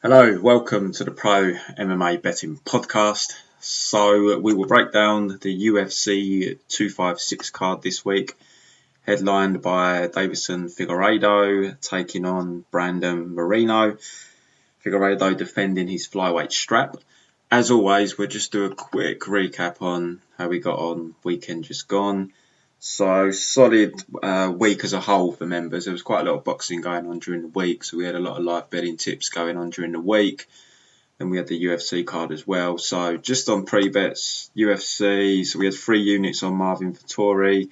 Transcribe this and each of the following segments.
Hello, welcome to the Pro MMA Betting podcast. So we will break down the UFC 256 card this week, headlined by Deiveson Figueiredo taking on Brandon Moreno. Figueiredo defending his flyweight strap. As always, we'll just do a quick recap on how we got on weekend just gone. So solid week as a whole for members. There was quite a lot of boxing going on during the week, so we had a lot of live betting tips going on during the week. Then we had the UFC card as well. So just on pre-bets, UFC, so we had 3 units on Marvin Vettori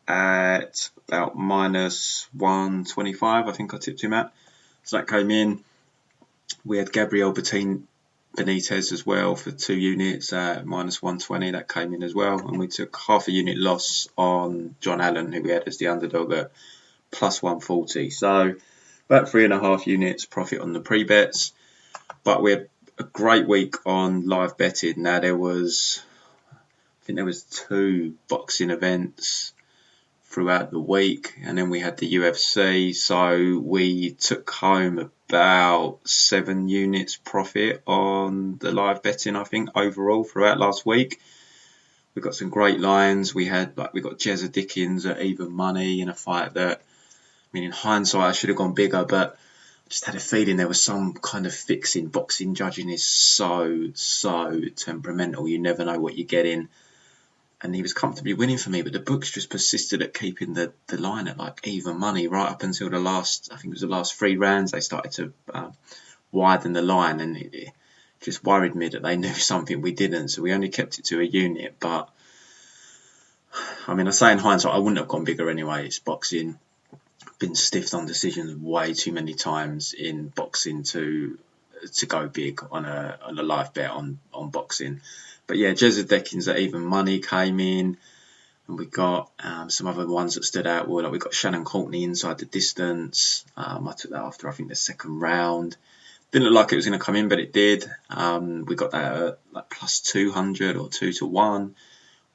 at about minus 125, I think I tipped him at. So that came in. We had Gabriel Benitez as well for 2 units at minus 120. That came in as well. And we took half a unit loss on John Allen, who we had as the underdog at plus 140. So about 3.5 units profit on the pre-bets. But we had a great week on live betting. Now I think there was 2 boxing events throughout the week, and then we had the UFC, so we took home about 7 units profit on the live betting, I think, overall throughout last week. We got some great lines. We got Jezza Dickens at even money in a fight that, I mean, in hindsight I should have gone bigger, but I just had a feeling there was some kind of fixing. Boxing judging is so temperamental. You never know what you're getting. And he was comfortably winning for me, but the books just persisted at keeping the line at like even money right up until the last 3 rounds. They started to widen the line, and it just worried me that they knew something we didn't. So we only kept it to a unit. But I mean, I say in hindsight, I wouldn't have gone bigger anyway. It's boxing. Been stiffed on decisions way too many times in boxing to go big on a live bet on boxing. But yeah, Jezza Dickens at even money came in, and we got some other ones that stood out. Well, like we got Shannon Courtney inside the distance. I took that after I think the second round. Didn't look like it was going to come in, but it did. We got that at like plus 200 or 2-1.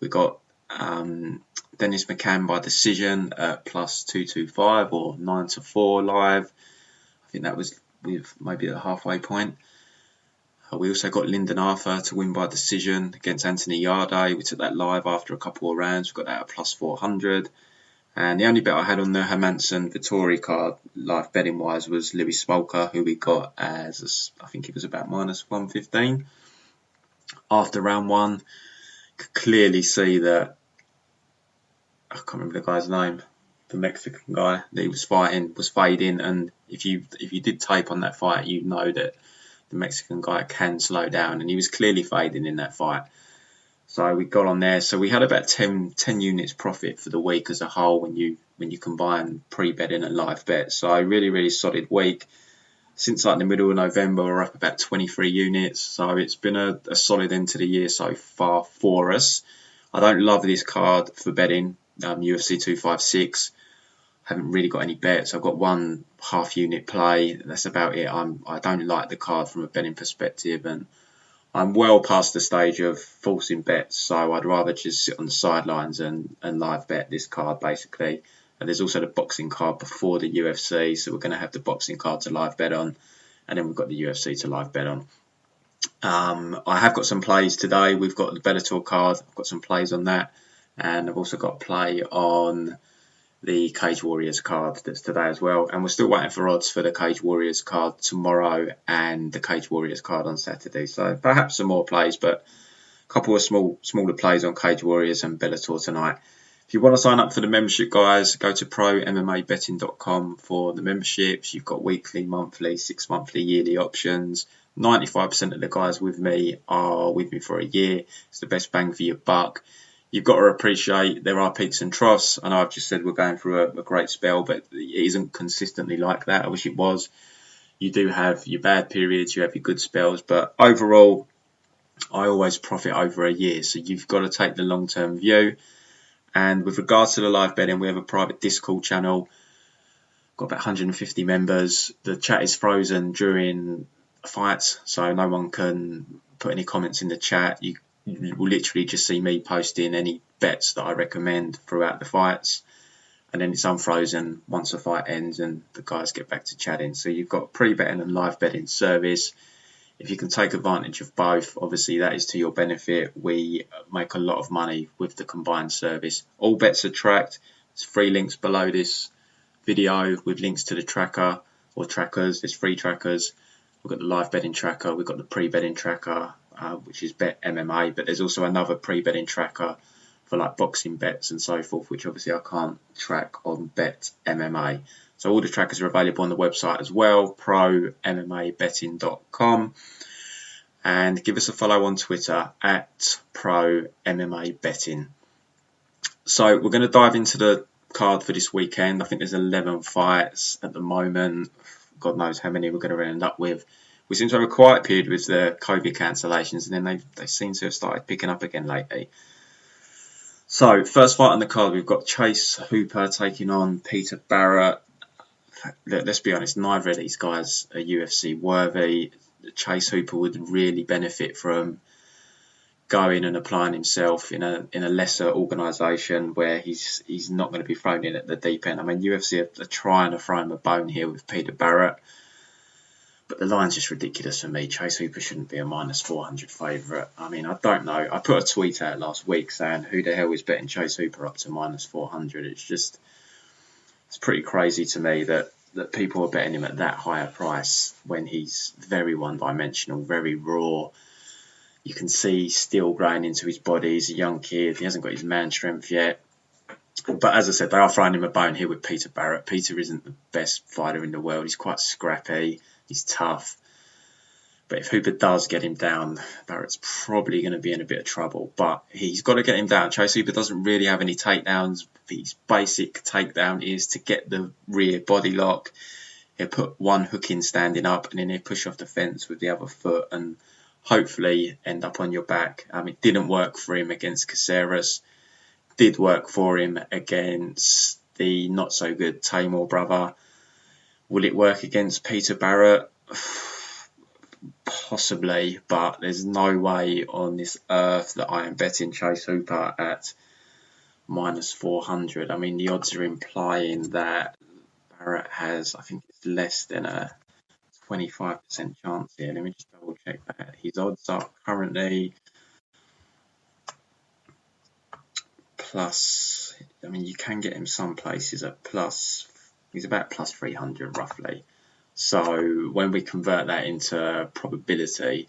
We got Dennis McCann by decision at plus 225 or 9-4 live. I think that was with maybe the halfway point. We also got Lyndon Arthur to win by decision against Anthony Yarde. We took that live after a couple of rounds. We got that at plus 400. And the only bet I had on the Hermansson Vettori card, live betting wise, was Louis Smolka, who we got as, I think it was about minus 115. After round 1, could clearly see that, I can't remember the guy's name, the Mexican guy that he was fighting was fading. And if you did tape on that fight, you'd know that the Mexican guy can slow down, and he was clearly fading in that fight. So we got on there. So we had about 10 units profit for the week as a whole when you combine pre-betting and live bet. So really solid week. Since like the middle of November, we're up about 23 units. So it's been a solid end to the year so far for us. I don't love this card for betting, UFC 256. Haven't really got any bets. I've got 1 half unit play. That's about it. I don't like the card from a betting perspective, and I'm well past the stage of forcing bets. So I'd rather just sit on the sidelines and live bet this card basically. And there's also the boxing card before the UFC, so we're going to have the boxing card to live bet on, and then we've got the UFC to live bet on. I have got some plays today. We've got the Bellator card. I've got some plays on that, and I've also got play on the Cage Warriors card that's today as well. And we're still waiting for odds for the Cage Warriors card tomorrow and the Cage Warriors card on Saturday. So perhaps some more plays, but a couple of smaller plays on Cage Warriors and Bellator tonight. If you want to sign up for the membership, guys, go to prommmabetting.com for the memberships. You've got weekly, monthly, 6 monthly, yearly options. 95% of the guys with me are with me for a year. It's the best bang for your buck. You've got to appreciate there are peaks and troughs. I know I've just said we're going through a great spell, but it isn't consistently like that. I wish it was. You do have your bad periods, you have your good spells, but overall, I always profit over a year. So you've got to take the long-term view. And with regards to the live betting, we have a private Discord channel. Got about 150 members. The chat is frozen during fights, so no one can put any comments in the chat. You will literally just see me posting any bets that I recommend throughout the fights. and then it's unfrozen once the fight ends and the guys get back to chatting. So you've got pre-betting and live betting service. If you can take advantage of both, obviously that is to your benefit. We make a lot of money with the combined service. All bets are tracked. There's 3 links below this video with links to the tracker or trackers. There's 3 trackers. We've got the live betting tracker. We've got the pre-betting tracker, which is Bet MMA. But there's also another pre-betting tracker for like boxing bets and so forth, which obviously I can't track on Bet MMA. So all the trackers are available on the website as well, ProMMABetting.com. And give us a follow on Twitter at ProMMABetting. So we're going to dive into the card for this weekend. I think there's 11 fights at the moment. God knows how many we're going to end up with. We seem to have a quiet period with the COVID cancellations, and then they seem to have started picking up again lately. So, first fight on the card, we've got Chase Hooper taking on Peter Barrett. Let's be honest, neither of these guys are UFC worthy. Chase Hooper would really benefit from going and applying himself in a lesser organisation where he's not going to be thrown in at the deep end. I mean, UFC are trying to throw him a bone here with Peter Barrett, but the line's just ridiculous for me. Chase Hooper shouldn't be a minus 400 favourite. I mean, I don't know. I put a tweet out last week saying who the hell is betting Chase Hooper up to minus 400. It's pretty crazy to me that people are betting him at that higher price when he's very one-dimensional, very raw. You can see he's still growing into his body. He's a young kid. He hasn't got his man strength yet. But as I said, they are throwing him a bone here with Peter Barrett. Peter isn't the best fighter in the world. He's quite scrappy. He's tough. But if Hooper does get him down, Barrett's probably going to be in a bit of trouble. But he's got to get him down. Chase Hooper doesn't really have any takedowns. His basic takedown is to get the rear body lock. He'll put one hook in standing up, and then he'll push off the fence with the other foot and hopefully end up on your back. It didn't work for him against Caceres. Did work for him against the not-so-good Tamor brother. Will it work against Peter Barrett? Possibly, but there's no way on this earth that I am betting Chase Hooper at minus 400. I mean, the odds are implying that Barrett has, I think it's less than a 25% chance here. Let me just double check that. His odds are currently plus, I mean, you can get him some places at plus, he's about plus 300 roughly. So when we convert that into probability,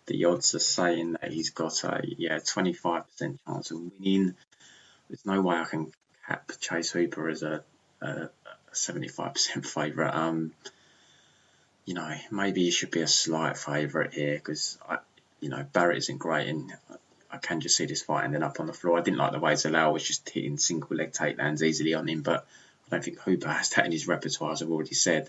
the odds are saying that he's got a 25% chance of winning. There's no way I can cap Chase Hooper as a 75% favourite. Maybe he should be a slight favourite here because Barrett isn't great, and I can just see this fight ending up on the floor. I didn't like the way Ciryl was just hitting single leg takedowns easily on him, but I don't think Hooper has that in his repertoire, as I've already said.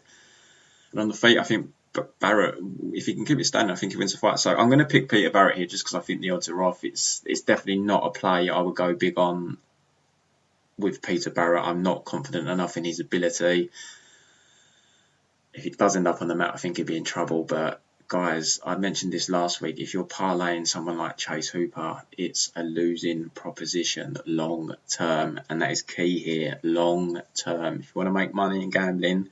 And on the feet, I think Barrett, if he can keep it standing, I think he wins the fight. So I'm going to pick Peter Barrett here just because I think the odds are off. It's definitely not a play I would go big on with Peter Barrett. I'm not confident enough in his ability. If he does end up on the mat, I think he'd be in trouble. But guys, I mentioned this last week. If you're parlaying someone like Chase Hooper, it's a losing proposition long term. And that is key here, long term. If you want to make money in gambling,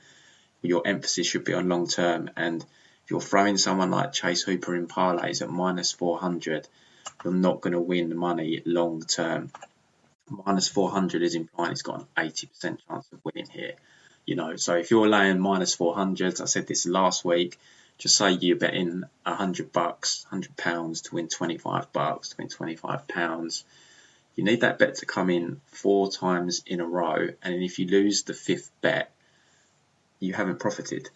your emphasis should be on long term. And if you're throwing someone like Chase Hooper in parlays at minus 400, you're not going to win money long term. Minus 400 is implying he's got an 80% chance of winning here. So if you're laying minus 400, I said this last week, just say you're betting £100, £100 to win £25, to win £25. You need that bet to come in 4 times in a row. And if you lose the 5th bet, you haven't profited.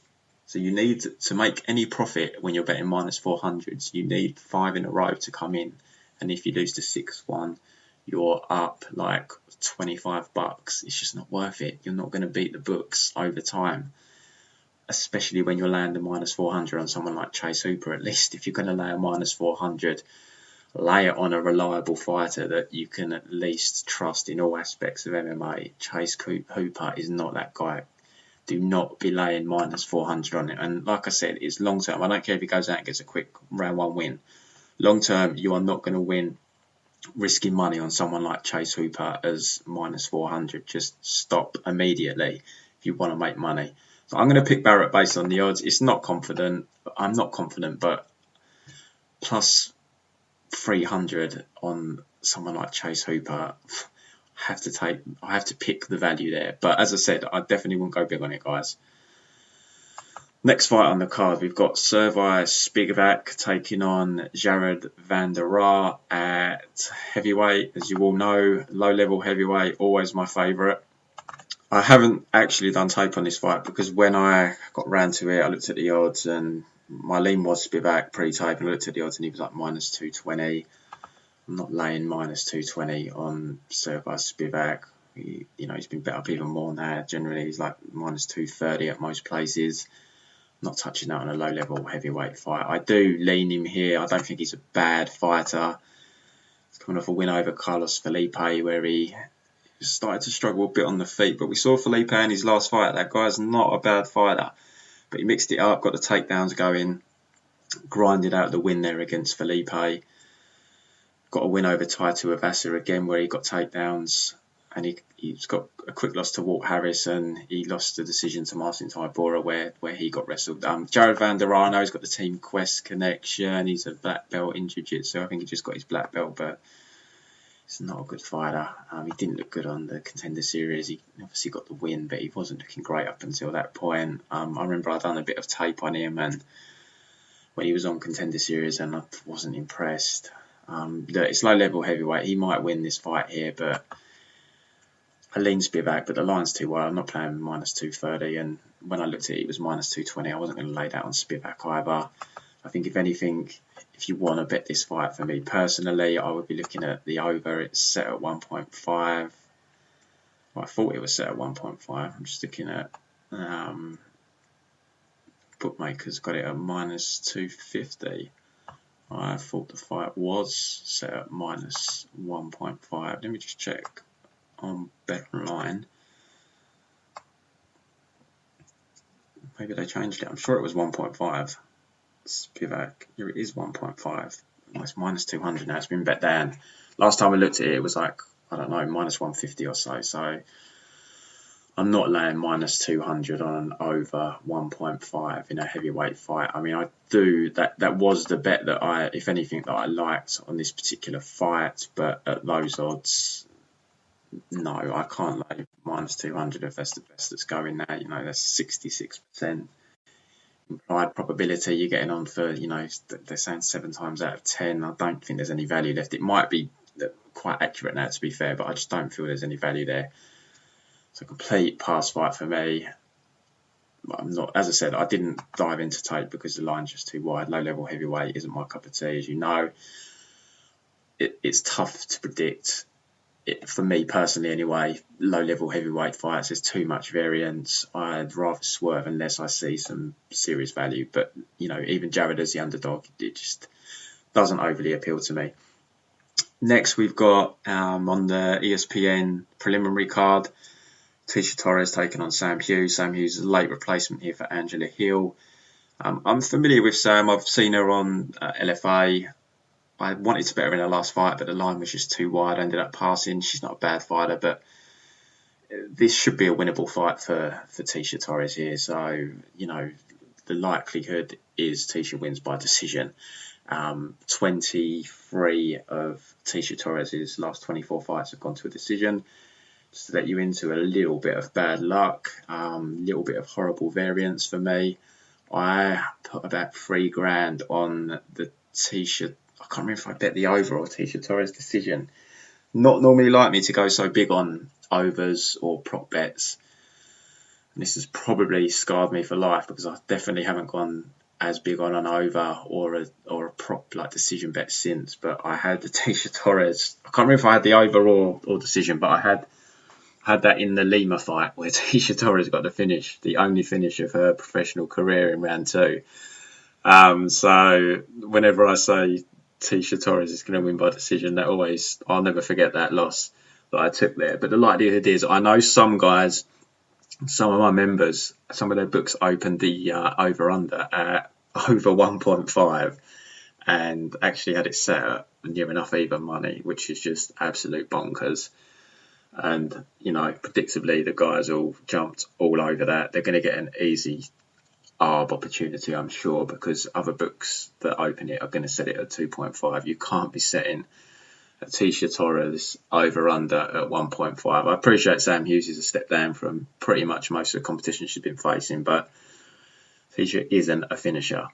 So you need to make any profit when you're betting minus 400s. You need 5 in a row to come in. And if you lose the 6th one, you're up like $25. It's just not worth it. You're not going to beat the books over time, especially when you're laying the minus 400 on someone like Chase Hooper. At least if you're going to lay a minus 400, lay it on a reliable fighter that you can at least trust in all aspects of MMA. Chase Hooper is not that guy. Do not be laying minus 400 on it. And like I said, it's long term. I don't care if he goes out and gets a quick round 1 win. Long term, you are not going to win risking money on someone like Chase Hooper as minus 400. Just stop immediately if you want to make money. So I'm going to pick Barrett based on the odds. It's not confident. I'm not confident, but plus 300 on someone like Chase Hooper, I have to pick the value there. But as I said, I definitely wouldn't go big on it, guys. Next fight on the card, we've got Sergey Spivak taking on Jared Van der Raa at heavyweight. As you all know, low-level heavyweight, always my favourite. I haven't actually done tape on this fight because when I got round to it, I looked at the odds and my lean was Spivak pre-tape, and I looked at the odds and he was like minus 220. I'm not laying minus 220 on Sergey Spivak. He's been bet up even more than that. Generally, he's like minus 230 at most places. Not touching that on a low-level heavyweight fight. I do lean him here. I don't think he's a bad fighter. He's coming off a win over Carlos Felipe, where he started to struggle a bit on the feet. But we saw Felipe in his last fight. That guy's not a bad fighter. But he mixed it up, got the takedowns going, grinded out the win there against Felipe. Got a win over Taito Avasa again, where he got takedowns. And he's got a quick loss to Walt Harris, and he lost the decision to Marcin Tybura where he got wrestled. Jared Van der Raa, he's got the Team Quest connection. He's a black belt in jiu-jitsu. I think he just got his black belt, but he's not a good fighter. He didn't look good on the Contender Series. He obviously got the win, but he wasn't looking great up until that point. I remember I'd done a bit of tape on him, and when he was on Contender Series, and I wasn't impressed. It's low-level heavyweight. He might win this fight here, but I lean Spivak, but the line's too wide. I'm not playing minus 230, and when I looked at it, it was minus 220. I wasn't going to lay that on Spivak either. I think if anything, if you want to bet this fight, for me personally, I would be looking at the over. It's set at 1.5. Well, I thought it was set at 1.5. I'm just looking at bookmakers got it at minus 250. I thought the fight was set at minus 1.5. Let me just check on Bet Online. Maybe they changed it. I'm sure it was 1.5. Spivak. Here it is 1.5. It's minus 200 now. It's been bet down. Last time I looked at it, it was like, I don't know, minus 150 or so. So I'm not laying minus 200 on an over 1.5 in a heavyweight fight. I mean, I do. That was the bet that if anything, that I liked on this particular fight. But at those odds, no, I can't lay minus 200 if that's the best that's going now. That's 66% implied probability you're getting on for, they're saying 7 times out of 10. I don't think there's any value left. It might be quite accurate now, to be fair, but I just don't feel there's any value there. It's a complete pass fight for me. I'm not, as I said, I didn't dive into tape because the line's just too wide. Low level heavyweight isn't my cup of tea, as you know. It's tough to predict. For me personally anyway, low-level heavyweight fights, there's too much variance. I'd rather swerve unless I see some serious value. But, even Jared as the underdog, it just doesn't overly appeal to me. Next, we've got on the ESPN preliminary card, Tecia Torres taking on Sam Hughes. Sam Hughes is a late replacement here for Angela Hill. I'm familiar with Sam. I've seen her on LFA. I wanted to bet her in her last fight, but the line was just too wide. I ended up passing. She's not a bad fighter, but this should be a winnable fight for Tecia Torres here. So, the likelihood is Tecia wins by decision. 23 of Tecia Torres' last 24 fights have gone to a decision. Just to let you into a little bit of bad luck, little bit of horrible variance for me. I put about $3,000 on the Tecia. I can't remember if I bet the over or Tecia Torres decision. Not normally like me to go so big on overs or prop bets. And this has probably scarred me for life because I definitely haven't gone as big on an over or a prop like decision bet since. But I had the Tecia Torres. I can't remember if I had the over or decision, but I had that in the Lima fight where Tecia Torres got the finish, the only finish of her professional career in round 2. So whenever I say Tecia Torres is going to win by decision, I'll never forget that loss that I took there. But the likelihood is, I know some guys, some of my members, some of their books opened the over-under at over 1.5. and actually had it set at near enough even money, which is just absolute bonkers. And, predictably, the guys all jumped all over that. They're going to get an easy arb opportunity, I'm sure, because other books that open it are going to set it at 2.5. You can't be setting a Tisha Torres over-under at 1.5. I appreciate Sam Hughes is a step down from pretty much most of the competition she's been facing, but Tisha isn't a finisher.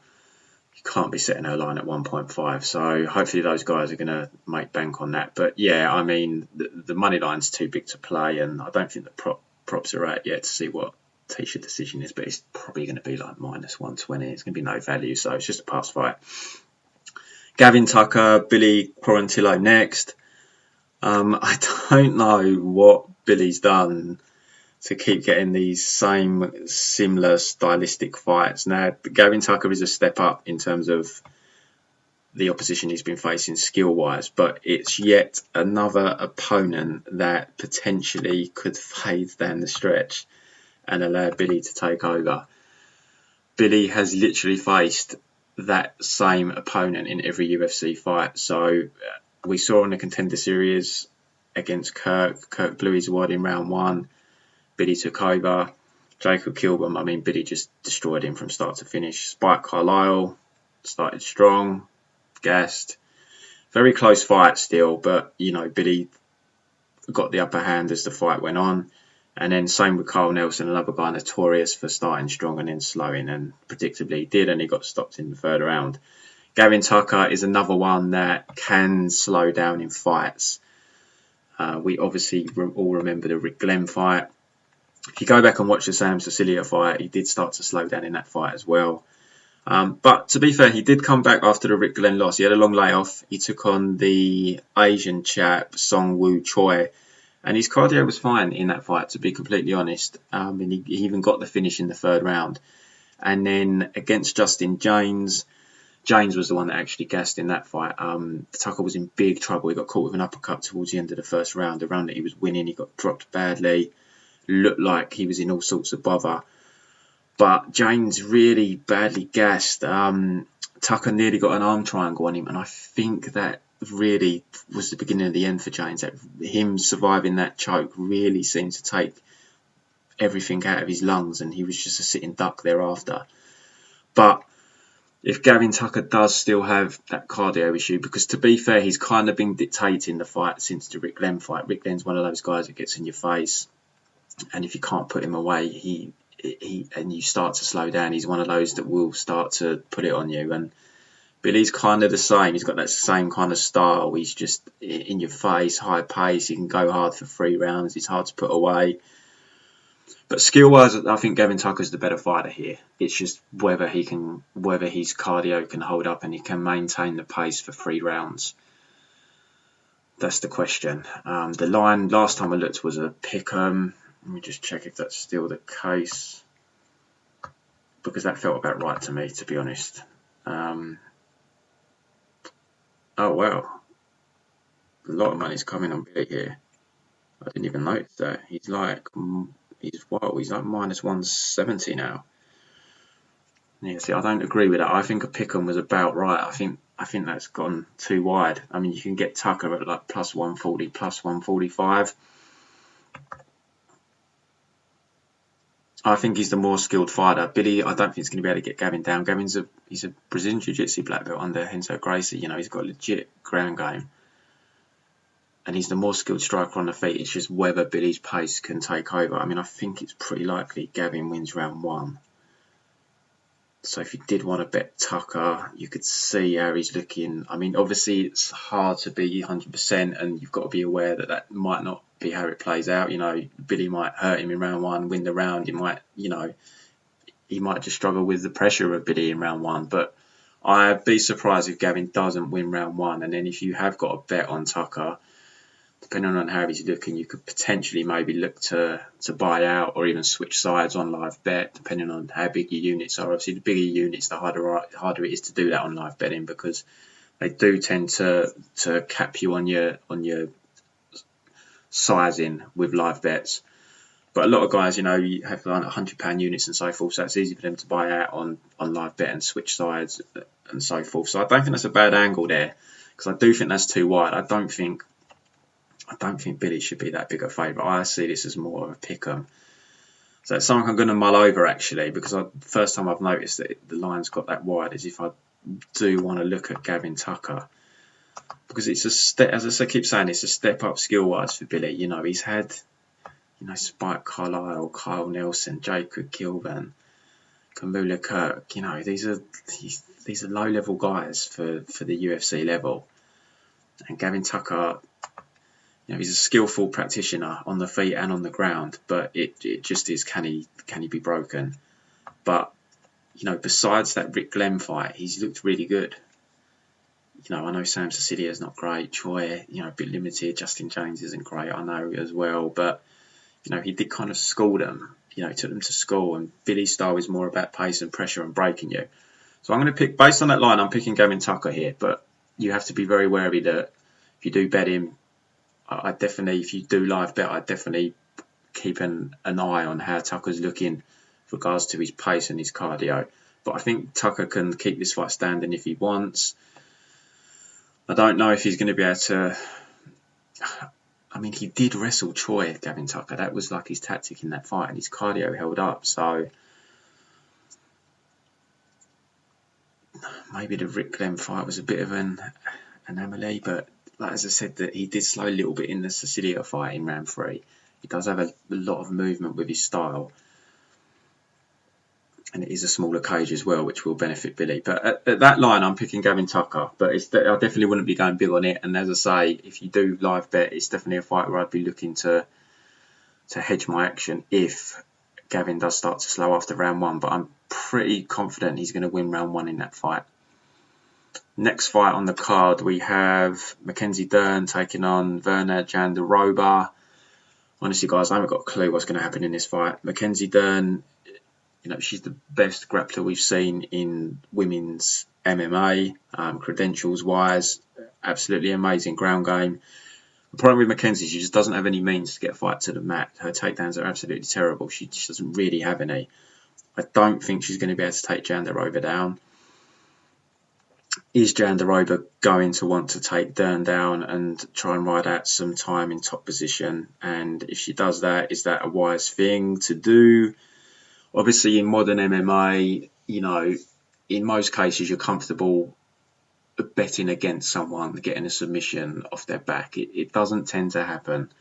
You can't be setting her line at 1.5. So hopefully those guys are going to make bank on that. But yeah, I mean, the money line's too big to play, and I don't think the props are out yet to see what Tisha decision is, but it's probably going to be like minus 120. It's going to be no value, so it's just a pass fight. Gavin Tucker, Billy Quarantillo next. I don't know what Billy's done to keep getting these similar stylistic fights. Now, Gavin Tucker is a step up in terms of the opposition he's been facing skill-wise, but it's yet another opponent that potentially could fade down the stretch and allow Billy to take over. Billy has literally faced that same opponent in every UFC fight. So we saw in the Contender Series against Kirk blew his wad in round 1. Billy took over. Jacob Kilburn, Billy just destroyed him from start to finish. Spike Carlisle started strong, gassed. Very close fight still, but, Billy got the upper hand as the fight went on. And then same with Carl Nelson, another guy notorious for starting strong and then slowing, and predictably he did, and he got stopped in the third round. Gavin Tucker is another one that can slow down in fights. We obviously all remember the Rick Glenn fight. If you go back and watch the Sam Cecilia fight, he did start to slow down in that fight as well. But to be fair, he did come back after the Rick Glenn loss. He had a long layoff. He took on the Asian chap, Song Woo Choi. And his cardio was fine in that fight, to be completely honest. And he even got the finish in the third round. And then against Justin James was the one that actually gassed in that fight. Tucker was in big trouble. He got caught with an uppercut towards the end of the first round. The round that he was winning, he got dropped badly. Looked like he was in all sorts of bother. But James really badly gassed. Tucker nearly got an arm triangle on him. And I think that really was the beginning of the end for James. That him surviving that choke really seemed to take everything out of his lungs, and he was just a sitting duck thereafter. But if Gavin Tucker does still have that cardio issue, because to be fair, he's kind of been dictating the fight since the Rick Glenn fight. Rick Glenn's one of those guys that gets in your face, and if you can't put him away, he and you start to slow down, he's one of those that will start to put it on you. And Billy's kind of the same. He's got that same kind of style. He's just in your face, high pace. He can go hard for 3 rounds. It's hard to put away. But skill-wise, I think Gavin Tucker's the better fighter here. It's just whether his cardio can hold up and he can maintain the pace for 3 rounds. That's the question. The line last time I looked was a pick'em. Let me just check if that's still the case, because that felt about right to me, to be honest. Oh, wow. A lot of money's coming on Billy here. I didn't even notice that. He's like minus 170 now. Yeah, see, I don't agree with that. I think a pick'em was about right. I think that's gone too wide. You can get Tucker at like plus 140, plus 145. I think he's the more skilled fighter. Billy, I don't think he's going to be able to get Gavin down. He's a Brazilian Jiu-Jitsu black belt under Renzo Gracie. He's got a legit ground game. And he's the more skilled striker on the feet. It's just whether Billy's pace can take over. I think it's pretty likely Gavin wins round 1. So if you did want to bet Tucker, you could see how he's looking. Obviously it's hard to be 100%, and you've got to be aware that might not be how it plays out. Billy might hurt him in round 1, win the round. He might just struggle with the pressure of Billy in round 1. But I'd be surprised if Gavin doesn't win round 1. And then if you have got a bet on Tucker, depending on how he's looking, you could potentially maybe look to buy out or even switch sides on live bet, depending on how big your units are. Obviously, the bigger units, the harder it is to do that on live betting, because they do tend to cap you on your sizing with live bets. But a lot of guys, you have like £100 units and so forth, so it's easy for them to buy out on live bet and switch sides and so forth. So I don't think that's a bad angle there, because I do think that's too wide. I don't think Billy should be that big a favourite. I see this as more of a pick-em. So it's something I'm going to mull over, actually, because the first time I've noticed that the line's got that wide is if I do want to look at Gavin Tucker. Because it's a step, as I keep saying, it's a step up skill-wise for Billy. He's had, Spike Carlisle, Kyle Nelson, Jacob Kilburn, Kamula Kirk. These are low-level guys for the UFC level. And Gavin Tucker, he's a skillful practitioner on the feet and on the ground, but it just is, can he be broken? But, besides that Rick Glenn fight, he's looked really good. I know Sam Cecilia is not great. Choi, a bit limited. Justin James isn't great, I know, as well. But, he did kind of school them. Took them to school. And Billy's style is more about pace and pressure and breaking you. So I'm going to pick, based on that line, I'm picking Gavin Tucker here. But you have to be very wary that if you do bet him, I definitely, if you do live bet, I'd definitely keep an eye on how Tucker's looking with regards to his pace and his cardio. But I think Tucker can keep this fight standing if he wants. I don't know if he's going to be able to. I mean, he did wrestle Choi, Gavin Tucker. That was like his tactic in that fight, and his cardio held up. So maybe the Rick Glenn fight was a bit of an anomaly, but as I said, that he did slow a little bit in the Cecilia fight in round 3. He does have a lot of movement with his style. And it is a smaller cage as well, which will benefit Billy. But at that line, I'm picking Gavin Tucker. But I definitely wouldn't be going big on it. And as I say, if you do live bet, it's definitely a fight where I'd be looking to hedge my action if Gavin does start to slow after round 1. But I'm pretty confident he's going to win round 1 in that fight. Next fight on the card, we have Mackenzie Dern taking on Virna Jandiroba. Honestly, guys, I haven't got a clue what's going to happen in this fight. Mackenzie Dern, she's the best grappler we've seen in women's MMA, credentials-wise. Absolutely amazing ground game. The problem with Mackenzie, she just doesn't have any means to get a fight to the mat. Her takedowns are absolutely terrible. She doesn't really have any. I don't think she's going to be able to take Jandiroba down. Is Jandiroba going to want to take Dern down and try and ride out some time in top position? And if she does that, is that a wise thing to do? Obviously, in modern MMA, in most cases, you're comfortable betting against someone getting a submission off their back. It doesn't tend to happen.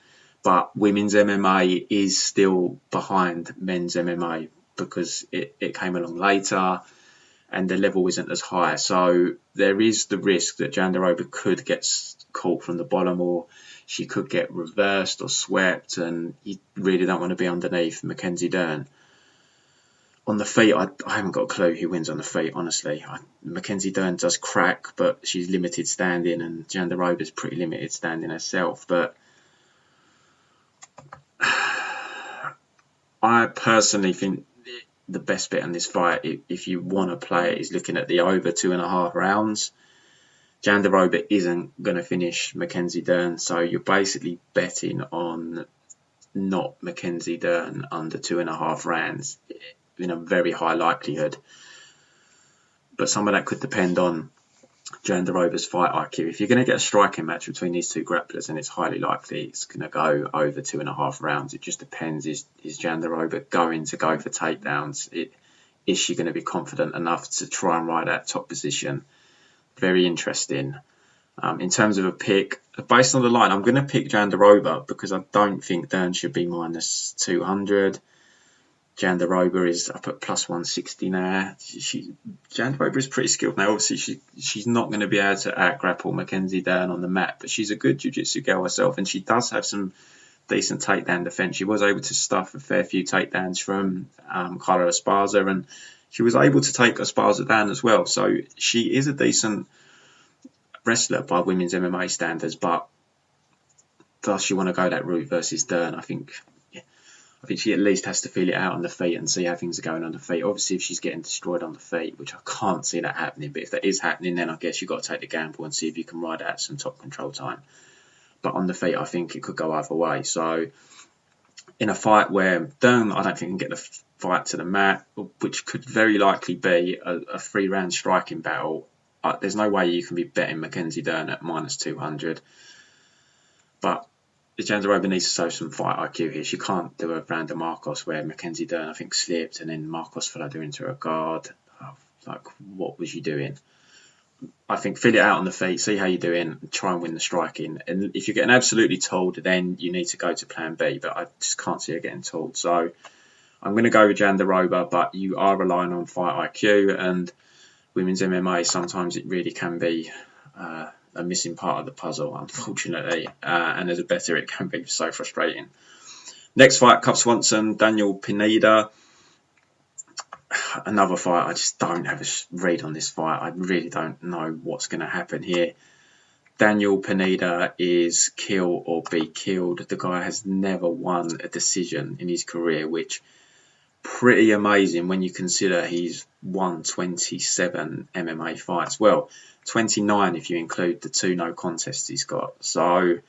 But women's MMA is still behind men's MMA because it came along later and the level isn't as high. So there is the risk that Jandiroba could get caught from the bottom, or she could get reversed or swept, and you really don't want to be underneath Mackenzie Dern. On the feet, I haven't got a clue who wins on the feet, honestly. Mackenzie Dern does crack, but she's limited standing, and Jandiroba's pretty limited standing herself. But I personally think the best bet on this fight, if you want to play it, is looking at the over 2.5 rounds. Jandiroba isn't going to finish Mackenzie Dern, so you're basically betting on not Mackenzie Dern under 2.5 rounds in a very high likelihood. But some of that could depend on Jandiroba's fight IQ. If you're going to get a striking match between these two grapplers, and it's highly likely it's going to go over 2.5 rounds, it just depends. Is Jandiroba going to go for takedowns? Is she going to be confident enough to try and ride that top position? Very interesting. In terms of a pick, based on the line, I'm going to pick Jandiroba because I don't think Dern should be minus 200. Jandiroba is up at plus 160 now. Jandiroba is pretty skilled now. Obviously, she's not going to be able to out-grapple Mackenzie Dern on the mat, but she's a good jiu-jitsu girl herself, and she does have some decent takedown defence. She was able to stuff a fair few takedowns from Carla Esparza, and she was able to take Esparza down as well. So she is a decent wrestler by women's MMA standards, but does she want to go that route versus Dern? I think she at least has to feel it out on the feet and see how things are going on the feet. Obviously, if she's getting destroyed on the feet, which I can't see that happening, but if that is happening, then I guess you've got to take the gamble and see if you can ride out some top control time. But on the feet, I think it could go either way. So in a fight where Dern, I don't think, can get the fight to the mat, which could very likely be a 3-round striking battle. There's no way you can be betting Mackenzie Dern at -200. But Jandiroba needs to show some fight IQ here. She can't do a random Marcos where Mackenzie Dern, I think, slipped and then Marcos followed her into a guard. Like, what was you doing? I think fill it out on the feet, see how you're doing, try and win the striking. And if you're getting absolutely told, then you need to go to plan B. But I just can't see her getting told. So I'm going to go with Jandiroba, but you are relying on fight IQ. And women's MMA, sometimes it really can be a missing part of the puzzle, unfortunately. And as a bettor, it can be so frustrating. Next fight, Cub Swanson, Daniel Pineda. Another fight, I just don't have a read on this fight. I really don't know what's going to happen here. Daniel Pineda is kill or be killed. The guy has never won a decision in his career, which pretty amazing when you consider he's won 27 MMA fights. Well, 29 if you include the 2 no contests he's got. So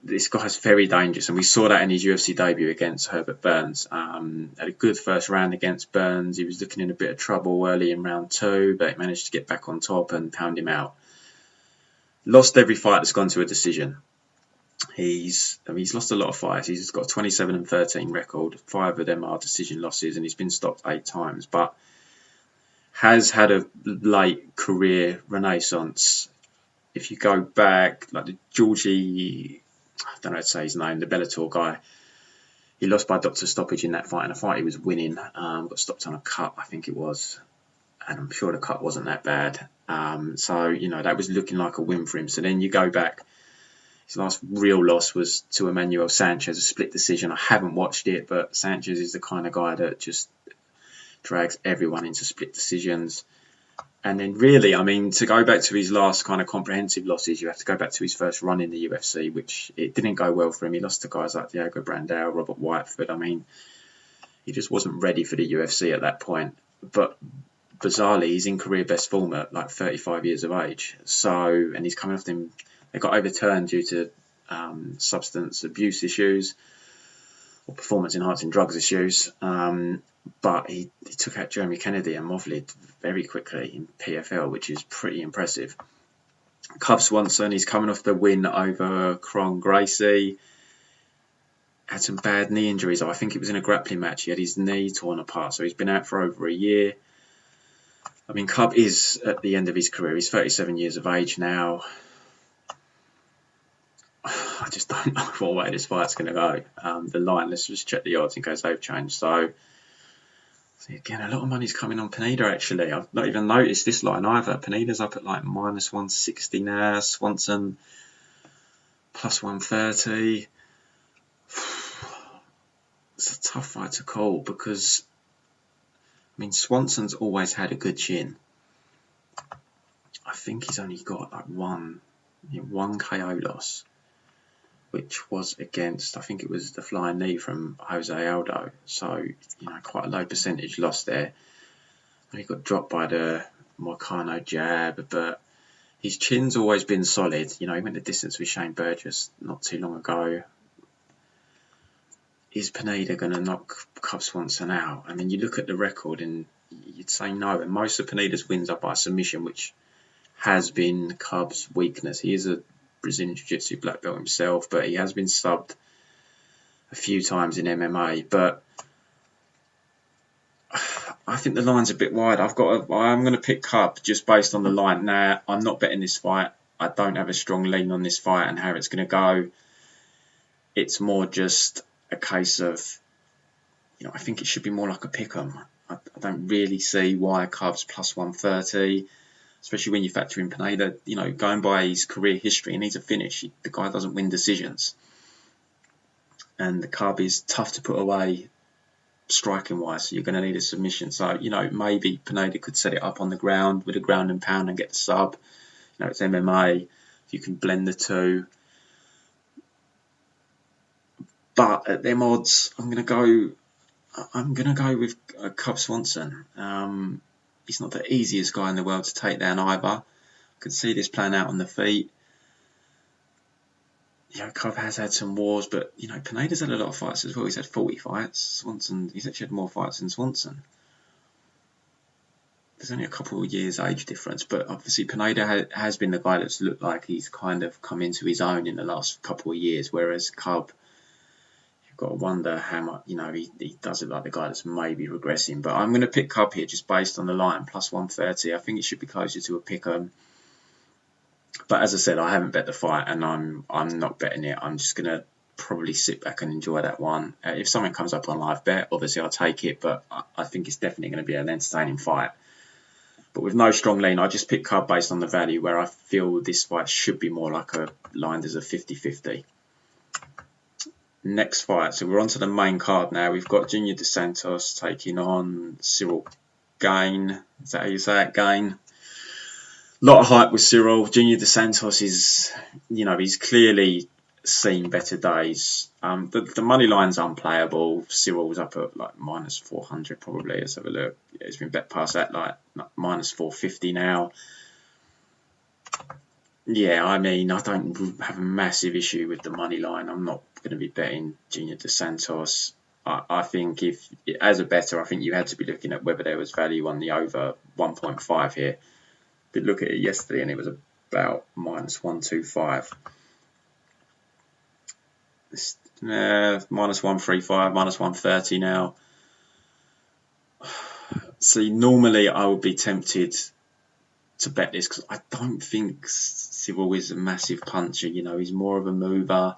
this guy's very dangerous, and we saw that in his UFC debut against Herbert Burns. Had a good first round against Burns. He was looking in a bit of trouble early in round 2, but he managed to get back on top and pound him out. Lost every fight that's gone to a decision. He's lost a lot of fights. He's got a 27-13 record. 5 of them are decision losses, and he's been stopped 8 times. But has had a late career renaissance. If you go back, like the Georgie, I don't know how to say his name, the Bellator guy, he lost by doctor stoppage in that fight. In a fight he was winning, got stopped on a cut, I think it was, and I'm sure the cut wasn't that bad. So, that was looking like a win for him. So then you go back, his last real loss was to Emmanuel Sanchez, a split decision. I haven't watched it, but Sanchez is the kind of guy that just drags everyone into split decisions. And then really, to go back to his last kind of comprehensive losses, you have to go back to his first run in the UFC, which it didn't go well for him. He lost to guys like Diego Brandao, Robert Whiteford. He just wasn't ready for the UFC at that point. But bizarrely, he's in career best form at like 35 years of age. So, and he's coming off them. They got overturned due to substance abuse issues or performance enhancing drugs issues. But he took out Jeremy Kennedy and Moffley very quickly in PFL, which is pretty impressive. Cub Swanson, he's coming off the win over Kron Gracie. Had some bad knee injuries. I think it was in a grappling match. He had his knee torn apart, so he's been out for over a year. Cub is at the end of his career. He's 37 years of age now. I just don't know what way this fight's going to go. The line, let's just check the odds in case they've changed. So again, a lot of money's coming on Pineda, actually. I've not even noticed this line either. Pineda's up at like -160 now. Swanson +130. It's a tough fight to call because, Swanson's always had a good chin. I think he's only got like one KO loss, which was against, I think it was the flying knee from Jose Aldo. So, quite a low percentage loss there. And he got dropped by the Moicano jab, but his chin's always been solid. He went the distance with Shane Burgess not too long ago. Is Pineda going to knock Cub Swanson out? You look at the record and you'd say no. And most of Pineda's wins are by submission, which has been Cub's weakness. He is a Brazilian Jiu-Jitsu black belt himself, but he has been subbed a few times in MMA. But I think the line's a bit wide. I'm going to pick Cub just based on the line. Now, I'm not betting this fight. I don't have a strong lean on this fight and how it's going to go. It's more just a case of, I think it should be more like a pick-em. I don't really see why Cub's +130. Especially when you factor in Pineda, going by his career history, he needs a finish. The guy doesn't win decisions. And the Cub is tough to put away striking-wise, so you're going to need a submission. So, maybe Pineda could set it up on the ground with a ground and pound and get the sub. It's MMA. You can blend the two. But at them odds, I'm going to go with Cub Swanson. He's not the easiest guy in the world to take down either. I could see this playing out on the feet. Cobb has had some wars, but Pineda's had a lot of fights as well. He's had 40 fights. Swanson, he's actually had more fights than Swanson. There's only a couple of years age difference, but obviously Pineda has been the guy that's looked like he's kind of come into his own in the last couple of years, whereas Cobb, you've got to wonder how much, he does look like the guy that's maybe regressing. But I'm going to pick Cobb here just based on the line, plus 130. I think it should be closer to a pick 'em. But as I said, I haven't bet the fight, and I'm not betting it. I'm just going to probably sit back and enjoy that one. If something comes up on live bet, obviously I'll take it, but I think it's definitely going to be an entertaining fight. But with no strong lean, I just pick Cobb based on the value, where I feel this fight should be more like lined as a 50-50. Next fight, so we're on to the main card now. We've got Junior Dos Santos taking on Ciryl Gane. Is that how you say it? Gane. A lot of hype with Ciryl. Junior Dos Santos is, he's clearly seen better days. The money line's unplayable. Cyryl's up at like minus 400 probably. Let's have a look. Yeah, he's been bet past that, like minus 450 now. Yeah, I don't have a massive issue with the money line. I'm not going to be betting Junior Dos Santos. I think if, as a bettor, I think you had to be looking at whether there was value on the over 1.5 here. Did look at it yesterday and it was about minus 125. Minus 135, minus 130 now. See, normally I would be tempted to bet this because I don't think Ciryl is a massive puncher. He's more of a mover.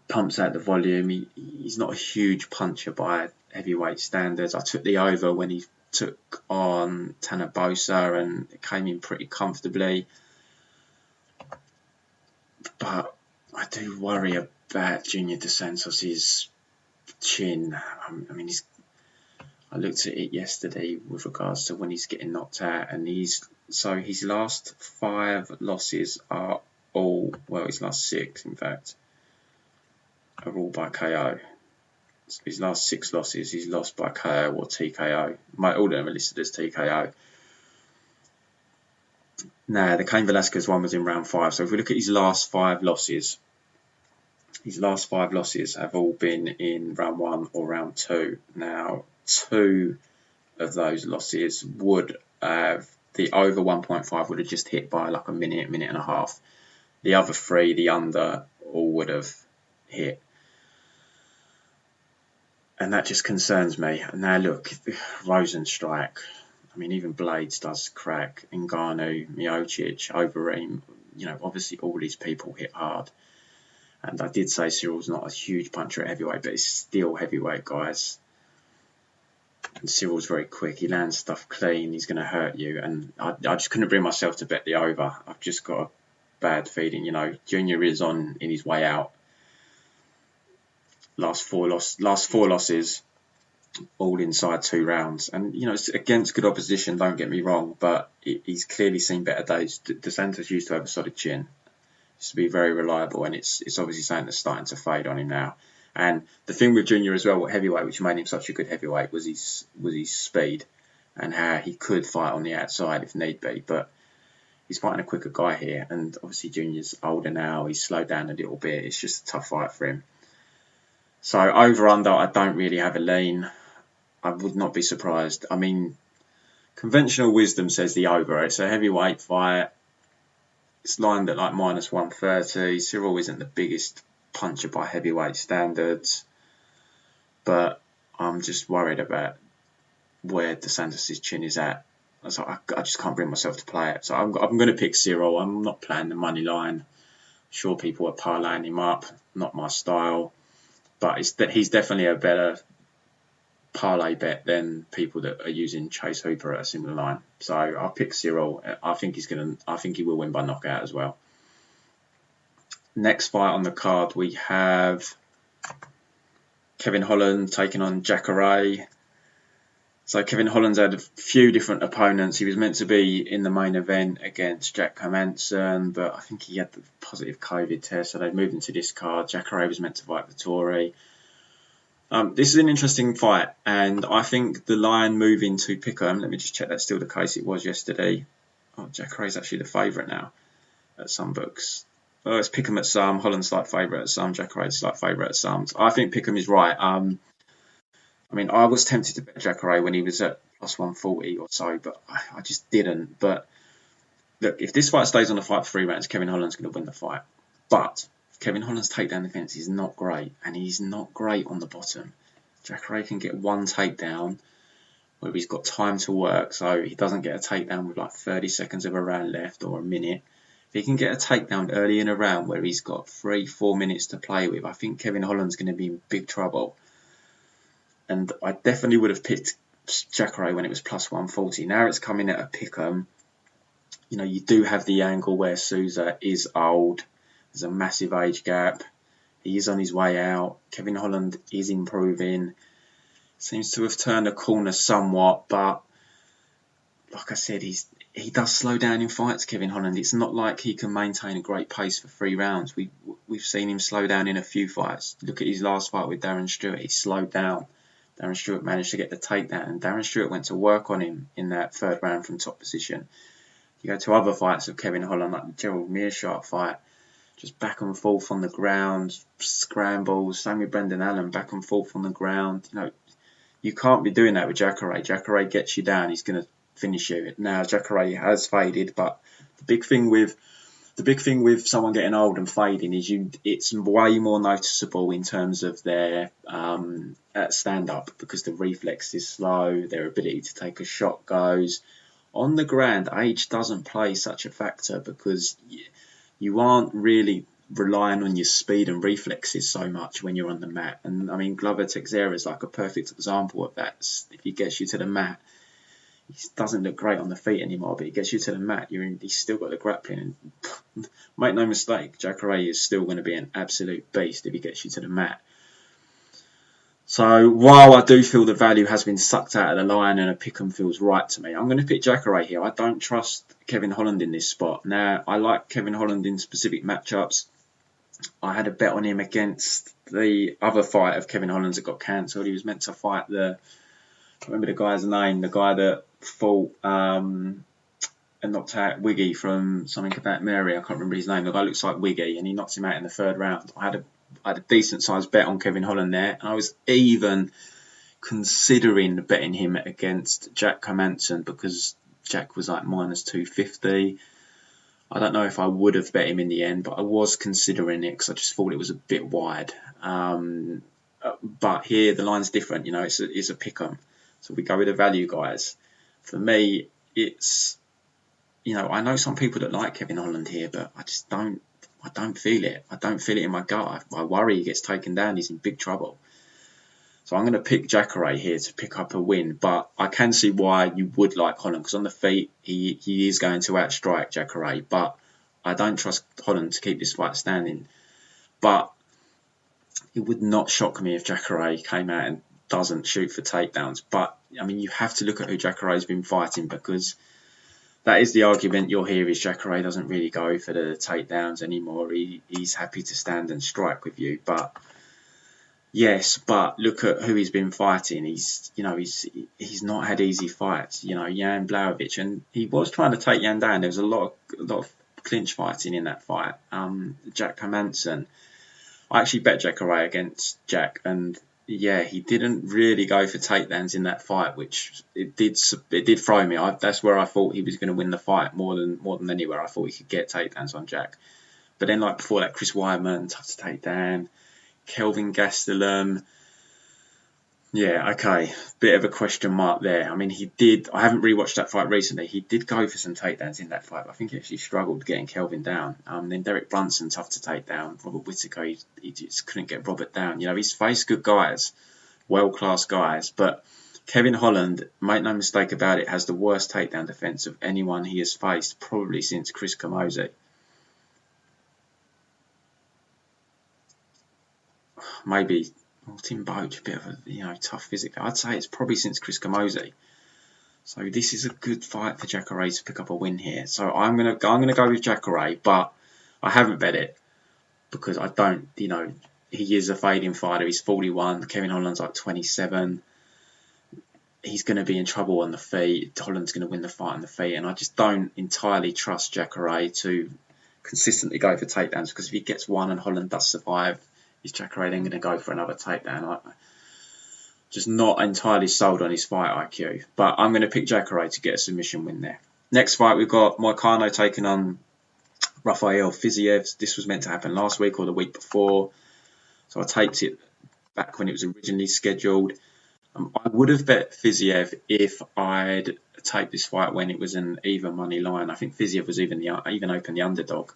Pumps out the volume. He's not a huge puncher by heavyweight standards. I took the over when he took on Tanabosa and it came in pretty comfortably. But I do worry about Junior Dos Santos' chin. I looked at it yesterday with regards to when he's getting knocked out, and his last 5 losses are all, well, his last 6 in fact, are all by KO. His last 6 losses, he's lost by KO or TKO. All of them are listed as TKO. Now, the Cain Velasquez one was in round 5. So if we look at his last 5 losses, have all been in round 1 or round 2. Now, 2 of those losses would have, the over 1.5 would have just hit by like a minute and a half. The other 3, the under, all would have hit. And that just concerns me. Now look, Rosenstrike, even Blades does crack. Ngannou, Miocic, Overeem, obviously all these people hit hard. And I did say Cyryl's not a huge puncher at heavyweight, but he's still heavyweight, guys. And Cyryl's very quick. He lands stuff clean. He's going to hurt you. And I just couldn't bring myself to bet the over. I've just got a bad feeling. Junior is in his way out. Last four losses, all inside 2 rounds. And, it's against good opposition, don't get me wrong, but he's clearly seen better days. Dos Santos used to have a solid chin. Used to be very reliable, and it's obviously something that's starting to fade on him now. And the thing with Junior as well, heavyweight, which made him such a good heavyweight, was his speed and how he could fight on the outside if need be. But he's fighting a quicker guy here, and obviously Junior's older now. He's slowed down a little bit. It's just a tough fight for him. So over-under, I don't really have a lean. I would not be surprised. Conventional wisdom says the over. It's a heavyweight fight. It's lined at like minus 130. Ciryl isn't the biggest puncher by heavyweight standards. But I'm just worried about where Dos Santos' chin is at. So I just can't bring myself to play it. So I'm going to pick Ciryl. I'm not playing the money line. I'm sure people are parlaying him up. Not my style. But he's definitely a better parlay bet than people that are using Chase Hooper at a similar line. So I'll pick Ciryl. I think he will win by knockout as well. Next fight on the card, we have Kevin Holland taking on Jacare. So Kevin Holland's had a few different opponents. He was meant to be in the main event against Jack Hermansson, but I think he had the positive COVID test, so they moved him to this card. Jacare was meant to fight Vettori. This is an interesting fight, and I think the line moving to pick'em, let me just check that's still the case. It was yesterday. Jacare is actually the favourite now at some books. It's Pickham at some, Holland slight favourite at some, Jacare slight favourite at some. I think Pickham is right. I mean, I was tempted to bet Jacare when he was at plus 140 or so, but I just didn't. But look, if this fight stays on the fight for 3 rounds, Kevin Holland's going to win the fight. But Kevin Holland's takedown defence is not great, and he's not great on the bottom. Jacare can get one takedown where he's got time to work, so he doesn't get a takedown with like 30 seconds of a round left or a minute. If he can get a takedown early in a round where he's got 3-4 minutes to play with, I think Kevin Holland's going to be in big trouble. And I definitely would have picked Jacare when it was plus 140. Now it's coming at a pick'em. You know, you do have the angle where Souza is old. There's a massive age gap. He is on his way out. Kevin Holland is improving. Seems to have turned a corner somewhat, but like I said, he does slow down in fights, Kevin Holland. It's not like he can maintain a great pace for 3 rounds. We've seen him slow down in a few fights. Look at his last fight with Darren Stewart. He slowed down. Darren Stewart managed to get the takedown, and Darren Stewart went to work on him in that 3rd round from top position. You go to other fights of Kevin Holland, like the Gerald Meerschaert fight, just back and forth on the ground, scrambles. Same with Brendan Allen, back and forth on the ground. You know, you can't be doing that with Jacare. Jacare gets you down, he's going to finish you. Now Jacare has faded, but the big thing with someone getting old and fading is it's way more noticeable in terms of their stand up, because the reflex is slow, their ability to take a shot goes. On the ground, age doesn't play such a factor because you aren't really relying on your speed and reflexes so much when you're on the mat. And I mean, Glover Teixeira is like a perfect example of that. If he gets you to the mat, he doesn't look great on the feet anymore, but he gets you to the mat, he's still got the grappling. And make no mistake, Jacare is still going to be an absolute beast if he gets you to the mat. So while I do feel the value has been sucked out of the line and a pick'em feels right to me, I'm going to pick Jacare here. I don't trust Kevin Holland in this spot. Now, I like Kevin Holland in specific matchups. I had a bet on him against the other fight of Kevin Holland's that got cancelled. He was meant to fight I can't remember the guy's name, the guy that fought and knocked out Wiggy from something about Mary. I can't remember his name. The guy looks like Wiggy, and he knocks him out in the 3rd round. I had a decent sized bet on Kevin Holland there. I was even considering betting him against Jack Hermansson because Jack was like minus 250. I don't know if I would have bet him in the end, but I was considering it because I just thought it was a bit wide. But here the line's different. You know, it's a pick'em. So we go with the value guys. For me, it's, you know, I know some people that like Kevin Holland here, but I just don't feel it. I don't feel it in my gut. I worry he gets taken down. He's in big trouble. So I'm going to pick Jacare here to pick up a win. But I can see why you would like Holland, because on the feet, he is going to outstrike Jacare. But I don't trust Holland to keep this fight standing. But it would not shock me if Jacare came out and doesn't shoot for takedowns. But, I mean, you have to look at who Jacare has been fighting, because that is the argument you'll hear is Jacare doesn't really go for the takedowns anymore. He's happy to stand and strike with you. But yes, but look at who he's been fighting. He's not had easy fights. You know, Jan Blachowicz, and he was trying to take Jan down. There was a lot of clinch fighting in that fight. Jack Hermansson. I actually bet Jacare against Jack, and yeah, he didn't really go for takedowns in that fight, which it did throw me. That's where I thought he was going to win the fight more than anywhere. I thought he could get takedowns on Jack. But then, like before that, Chris Weidman, tough to take down. Kelvin Gastelum. Yeah, okay. Bit of a question mark there. I mean, I haven't rewatched that fight recently. He did go for some takedowns in that fight, but I think he actually struggled getting Kelvin down. Then Derek Brunson, tough to take down. Robert Whittaker, he just couldn't get Robert down. You know, he's faced good guys, world-class guys, but Kevin Holland, make no mistake about it, has the worst takedown defence of anyone he has faced, probably since Chris Camozzi. Maybe Tim Boach, a bit of a tough physic. I'd say it's probably since Chris Camozzi. So this is a good fight for Jacare to pick up a win here. So I'm gonna go with Jacare, but I haven't bet it because I don't. You know, he is a fading fighter. He's 41. Kevin Holland's like 27. He's going to be in trouble on the feet. Holland's going to win the fight on the feet, and I just don't entirely trust Jacare to consistently go for takedowns, because if he gets one and Holland does survive, is Jacare then going to go for another takedown? I'm just not entirely sold on his fight IQ, but I'm going to pick Jacare to get a submission win there. Next fight, we've got Moicano taking on Rafael Fiziev. This was meant to happen last week or the week before, so I taped it back when it was originally scheduled. I would have bet Fiziev if I'd taped this fight when it was an even money line. I think Fiziev was even open the underdog.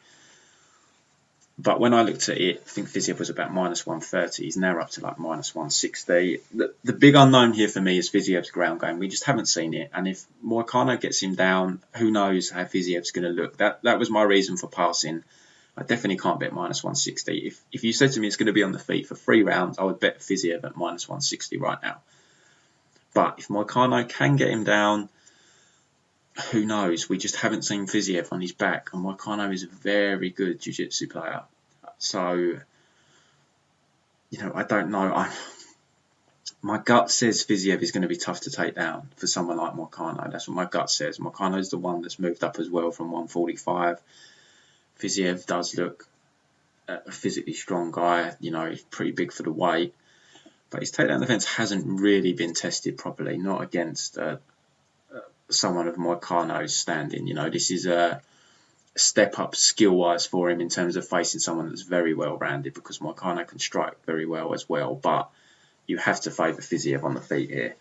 But when I looked at it, I think Fiziev was about minus 130. He's now up to like minus 160. The big unknown here for me is Fiziev's ground game. We just haven't seen it. And if Moicano gets him down, who knows how Fiziev's going to look. That was my reason for passing. I definitely can't bet minus 160. If you said to me it's going to be on the feet for 3 rounds, I would bet Fiziev at minus 160 right now. But if Moicano can get him down, who knows? We just haven't seen Fiziev on his back, and Moicano is a very good jiu-jitsu player. So, I don't know. My gut says Fiziev is going to be tough to take down for someone like Moicano. That's what my gut says. Moicano is the one that's moved up as well from 145. Fiziev does look a physically strong guy. He's pretty big for the weight. But his takedown defense hasn't really been tested properly, not against someone of Moicano's standing. This is a step up skill-wise for him in terms of facing someone that's very well-rounded, because Moicano can strike very well as well, but you have to favour Fiziev on the feet here.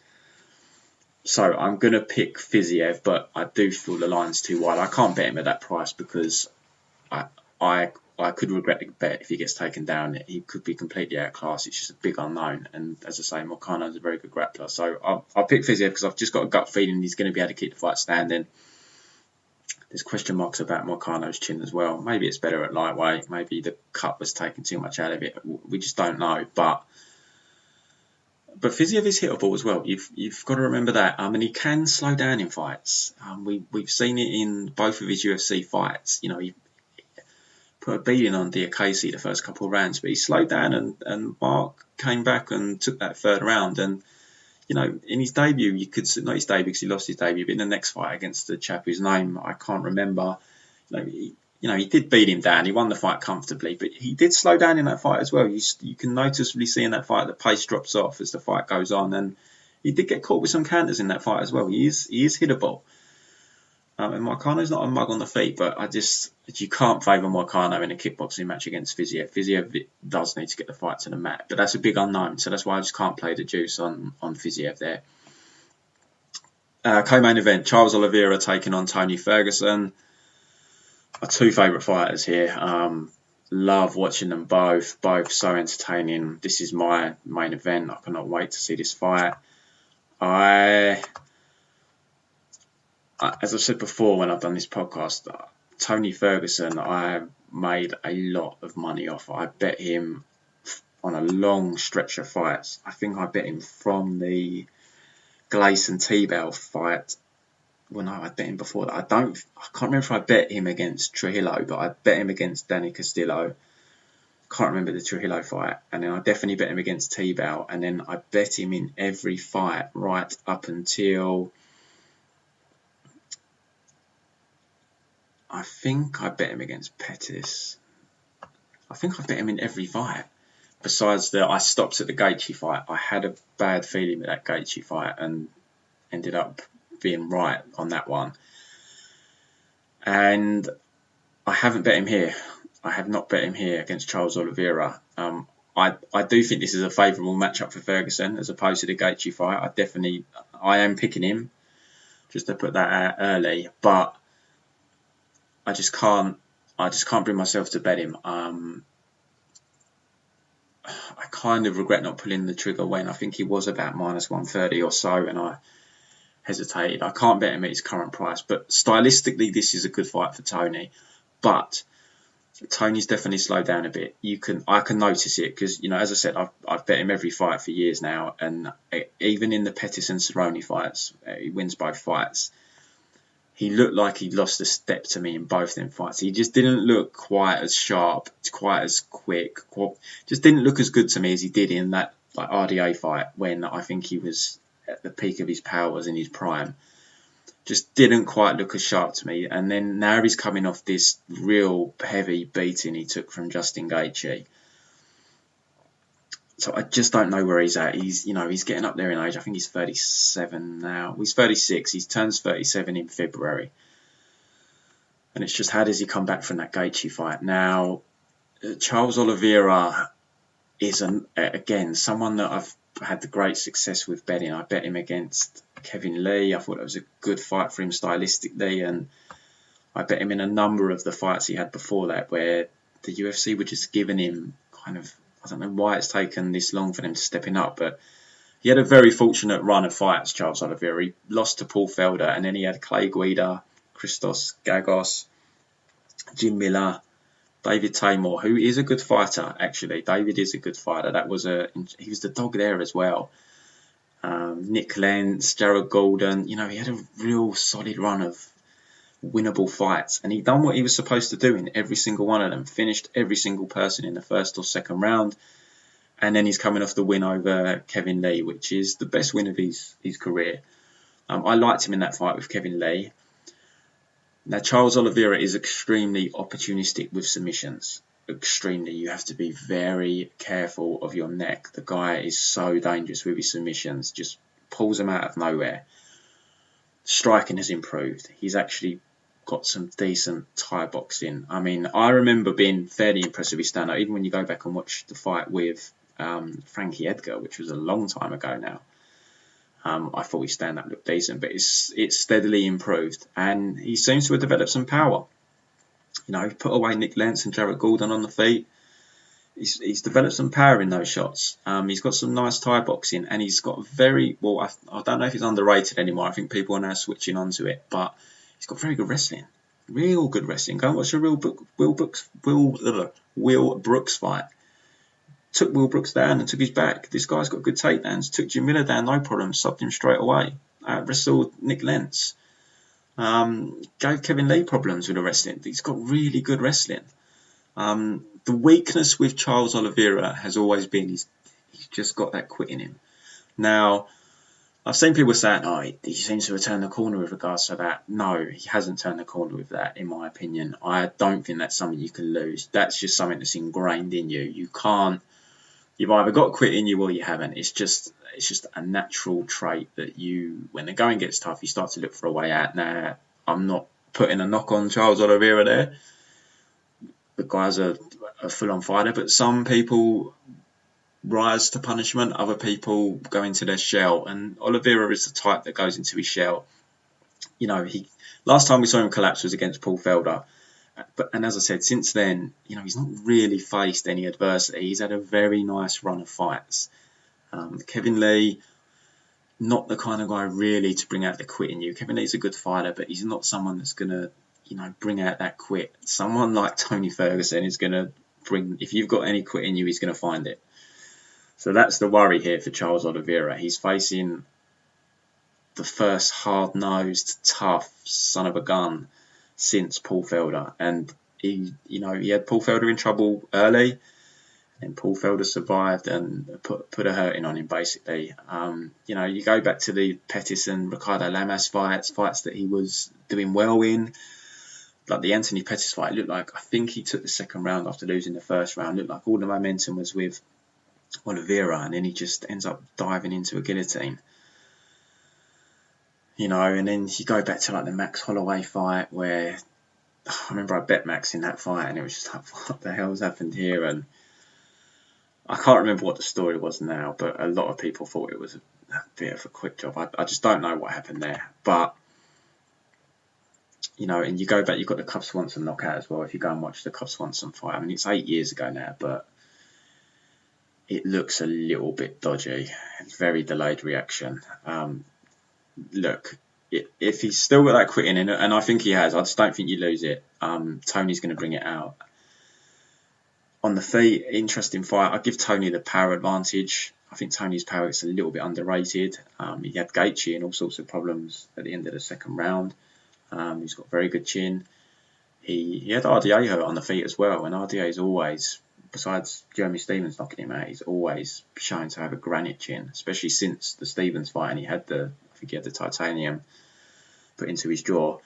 So I'm going to pick Fiziev, but I do feel the line's too wide. I can't bet him at that price because I could regret the bet if he gets taken down. He could be completely outclassed. It's just a big unknown. And as I say, Moicano is a very good grappler. So I'll pick Fiziev because I've just got a gut feeling he's going to be able to keep the fight standing. There's question marks about Moicano's chin as well. Maybe it's better at lightweight. Maybe the cut was taking too much out of it. We just don't know. But Fiziev is hittable as well. You've got to remember that. He can slow down in fights. We've seen it in both of his UFC fights. He put a beating on Diakese the first couple of rounds, but he slowed down and Mark came back and took that third round. And, in his debut, you could, not his debut because he lost his debut, but in the next fight against the chap whose name I can't remember, he did beat him down. He won the fight comfortably, but he did slow down in that fight as well. You can noticeably see in that fight the pace drops off as the fight goes on, and he did get caught with some counters in that fight as well. He is hittable. And Moicano's not a mug on the feet, but you can't favour Moicano in a kickboxing match against Fiziev. Fiziev does need to get the fight to the mat, but that's a big unknown, so that's why I just can't play the juice on Fiziev there. Co-main event, Charles Oliveira taking on Tony Ferguson. My 2 favourite fighters here. Love watching them both so entertaining. This is my main event. I cannot wait to see this fight. As I've said before when I've done this podcast, Tony Ferguson, I made a lot of money off. I bet him on a long stretch of fights. I think I bet him from the Gleison T-Bell fight. Well, no, I bet him before that. I can't remember if I bet him against Trujillo, but I bet him against Danny Castillo. Can't remember the Trujillo fight. And then I definitely bet him against T-Bell. And then I bet him in every fight right up until... I think I bet him against Pettis. I think I bet him in every fight. Besides I stopped at the Gaethje fight. I had a bad feeling with that Gaethje fight and ended up being right on that one. And I haven't bet him here. I have not bet him here against Charles Oliveira. I do think this is a favourable matchup for Ferguson as opposed to the Gaethje fight. I am picking him, just to put that out early, but I just can't bring myself to bet him. I kind of regret not pulling the trigger when I think he was about minus 130 or so, and I hesitated. I can't bet him at his current price, but stylistically, this is a good fight for Tony. But Tony's definitely slowed down a bit. I can notice it because, as I said, I've bet him every fight for years now, and even in the Pettis and Cerrone fights, he wins both fights. He looked like he lost a step to me in both them fights. He just didn't look quite as sharp, quite as quick. Just didn't look as good to me as he did in that RDA fight when I think he was at the peak of his powers in his prime. just didn't quite look as sharp to me. And then now he's coming off this real heavy beating he took from Justin Gaethje. So I just don't know where he's at. He's getting up there in age. I think he's 37 now. He's 36. He turns 37 in February. And it's just, how does he come back from that Gaethje fight? Now, Charles Oliveira is, again, someone that I've had the great success with betting. I bet him against Kevin Lee. I thought it was a good fight for him stylistically. And I bet him in a number of the fights he had before that where the UFC were just giving him kind of, I don't know why it's taken this long for them to stepping up, but he had a very fortunate run of fights, Charles Oliveira. He lost to Paul Felder, and then he had Clay Guida, Christos Gagos, Jim Miller, David Taymor, who is a good fighter, actually. David is a good fighter. He was the dog there as well. Nick Lentz, Jared Golden. He had a real solid run of winnable fights, and he done what he was supposed to do in every single one of them. Finished every single person in the first or second round, and then he's coming off the win over Kevin Lee, which is the best win of his career. I liked him in that fight with Kevin Lee. Now, Charles Oliveira is extremely opportunistic with submissions. Extremely. You have to be very careful of your neck. The guy is so dangerous with his submissions. Just pulls them out of nowhere. Striking has improved. He's actually got some decent Thai boxing. I mean, I remember being fairly impressed with his stand-up, even when you go back and watch the fight with Frankie Edgar, which was a long time ago now. I thought his stand-up looked decent, but it's steadily improved, and he seems to have developed some power. He put away Nick Lentz and Jared Gordon on the feet. He's developed some power in those shots. He's got some nice Thai boxing, and he's got I don't know if he's underrated anymore. I think people are now switching onto it, but he's got very good wrestling. Real good wrestling. Go and watch a Will Brooks fight. Took Will Brooks down and took his back. This guy's got good takedowns. Took Jim Miller down, no problem. Subbed him straight away. Wrestled Nick Lentz. Gave Kevin Lee problems with the wrestling. He's got really good wrestling. The weakness with Charles Oliveira has always been he's just got that quit in him. Now, I've seen people saying, he seems to have turned the corner with regards to that. No, he hasn't turned the corner with that, in my opinion. I don't think that's something you can lose. That's just something that's ingrained in you. You've either got quit in you or you haven't. It's just a natural trait that when the going gets tough, you start to look for a way out. Now, I'm not putting a knock on Charles Oliveira there. The guy's a full-on fighter, but some people rise to punishment, other people go into their shell, and Oliveira is the type that goes into his shell. Last time we saw him collapse was against Paul Felder, and as I said, since then, he's not really faced any adversity. He's had a very nice run of fights. Kevin Lee, not the kind of guy really to bring out the quit in you. Kevin Lee's a good fighter, but he's not someone that's gonna bring out that quit. Someone like Tony Ferguson is gonna if you've got any quit in you, he's gonna find it. So that's the worry here for Charles Oliveira. He's facing the first hard-nosed, tough son of a gun since Paul Felder. And he had Paul Felder in trouble early, and Paul Felder survived and put a hurting on him, basically. You go back to the Pettis and Ricardo Lamas fights that he was doing well in. Like the Anthony Pettis fight, it looked like, I think he took the second round after losing the first round. It looked like all the momentum was with Oliveira, and then he just ends up diving into a guillotine. And then you go back to like the Max Holloway fight, where I remember I bet Max in that fight, and it was just like, what the hell's happened here? And I can't remember what the story was now, but a lot of people thought it was a bit of a quick job. I just don't know what happened there. But and you go back, you've got the Cub Swanson knockout as well. If you go and watch the Cub Swanson fight, I mean, it's 8 years ago now, but it looks a little bit dodgy. It's very delayed reaction. Look, if he's still got that quitting in it, and I think he has, I just don't think you lose it. Tony's going to bring it out. On the feet, interesting fight. I give Tony the power advantage. I think Tony's power is a little bit underrated. He had Gaethje and all sorts of problems at the end of the second round. He's got very good chin. He had RDA hurt on the feet as well, and RDA is always, besides Jeremy Stephens knocking him out, he's always shown to have a granite chin, especially since the Stephens fight, and he had the titanium put into his jaw.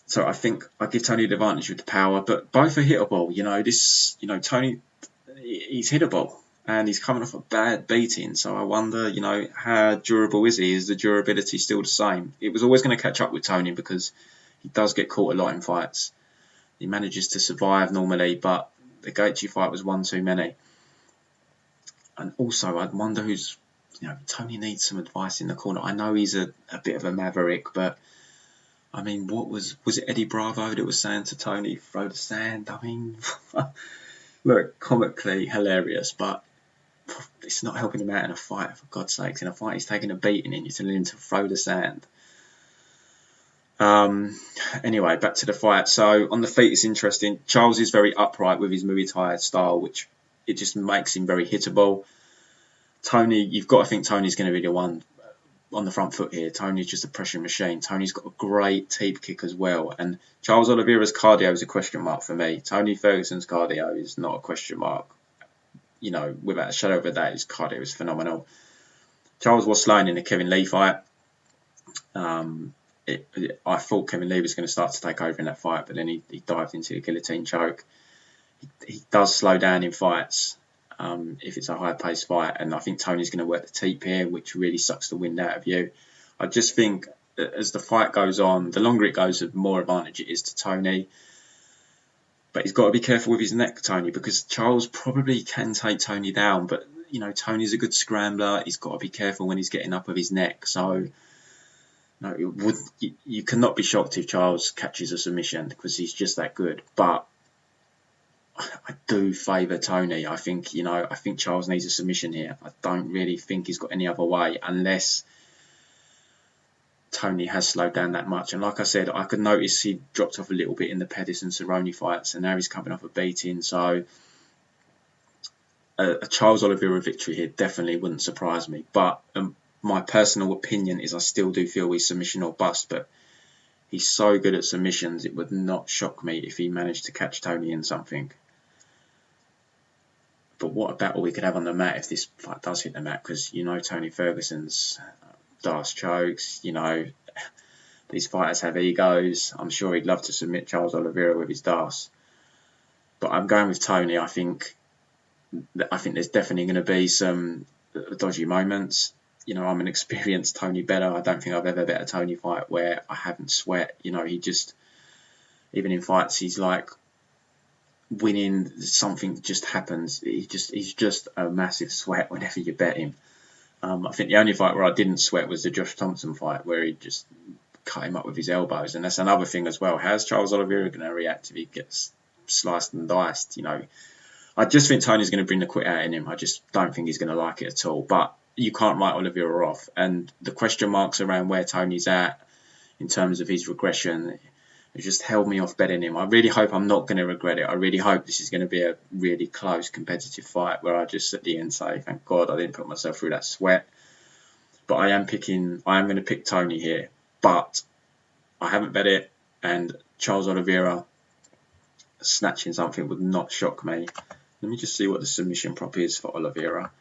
So I think I give Tony the advantage with the power, but both are hittable. Tony, he's hittable and he's coming off a bad beating. So I wonder, how durable is he? Is the durability still the same? It was always going to catch up with Tony because he does get caught a lot in fights. He manages to survive normally, but the Gaethje fight was one too many. And also, I'd wonder who's, Tony needs some advice in the corner. I know he's a bit of a maverick, but I mean, was it Eddie Bravo that was saying to Tony, throw the sand? I mean, look, comically hilarious, but it's not helping him out in a fight, for God's sakes. In a fight, he's taking a beating and you're telling him to throw the sand. Anyway, back to the fight. So on the feet, it's interesting. Charles is very upright with his Muay Thai style, which it just makes him very hittable. Tony, you've got to think Tony's going to be the one on the front foot here. Tony's just a pressure machine. Tony's got a great teep kick as well. And Charles Oliveira's cardio is a question mark for me. Tony Ferguson's cardio is not a question mark. Without a shadow of a doubt, his cardio is phenomenal. Charles was slowing in the Kevin Lee fight. I thought Kevin Lee was going to start to take over in that fight, but then he dived into the guillotine choke. He does slow down in fights if it's a high-paced fight, and I think Tony's going to work the teep here, which really sucks the wind out of you. I just think that as the fight goes on, the longer it goes, the more advantage it is to Tony. But he's got to be careful with his neck, Tony, because Charles probably can take Tony down, but Tony's a good scrambler. He's got to be careful when he's getting up with his neck. So you cannot be shocked if Charles catches a submission because he's just that good. But I do favour Tony. I think Charles needs a submission here. I don't really think he's got any other way unless Tony has slowed down that much. And like I said, I could notice he dropped off a little bit in the Pettis and Cerrone fights, and now he's coming off a beating. So a Charles Oliveira victory here definitely wouldn't surprise me. But my personal opinion is I still do feel he's submission or bust, but he's so good at submissions, it would not shock me if he managed to catch Tony in something. But what a battle we could have on the mat if this fight does hit the mat, because Tony Ferguson's darts chokes, these fighters have egos. I'm sure he'd love to submit Charles Oliveira with his darts. But I'm going with Tony. I think there's definitely going to be some dodgy moments. I'm an experienced Tony bettor. I don't think I've ever bet a Tony fight where I haven't sweat. He just, even in fights, he's like winning, something just happens. He's just a massive sweat whenever you bet him. I think the only fight where I didn't sweat was the Josh Thompson fight, where he just cut him up with his elbows. And that's another thing as well. How's Charles Oliveira going to react if he gets sliced and diced? I just think Tony's going to bring the quit out in him. I just don't think he's going to like it at all. But you can't write Oliveira off. And the question marks around where Tony's at in terms of his regression, it just held me off betting him. I really hope I'm not going to regret it. I really hope this is going to be a really close competitive fight where I just at the end say, thank God I didn't put myself through that sweat. But I am going to pick Tony here. But I haven't bet it, and Charles Oliveira snatching something would not shock me. Let me just see what the submission prop is for Oliveira.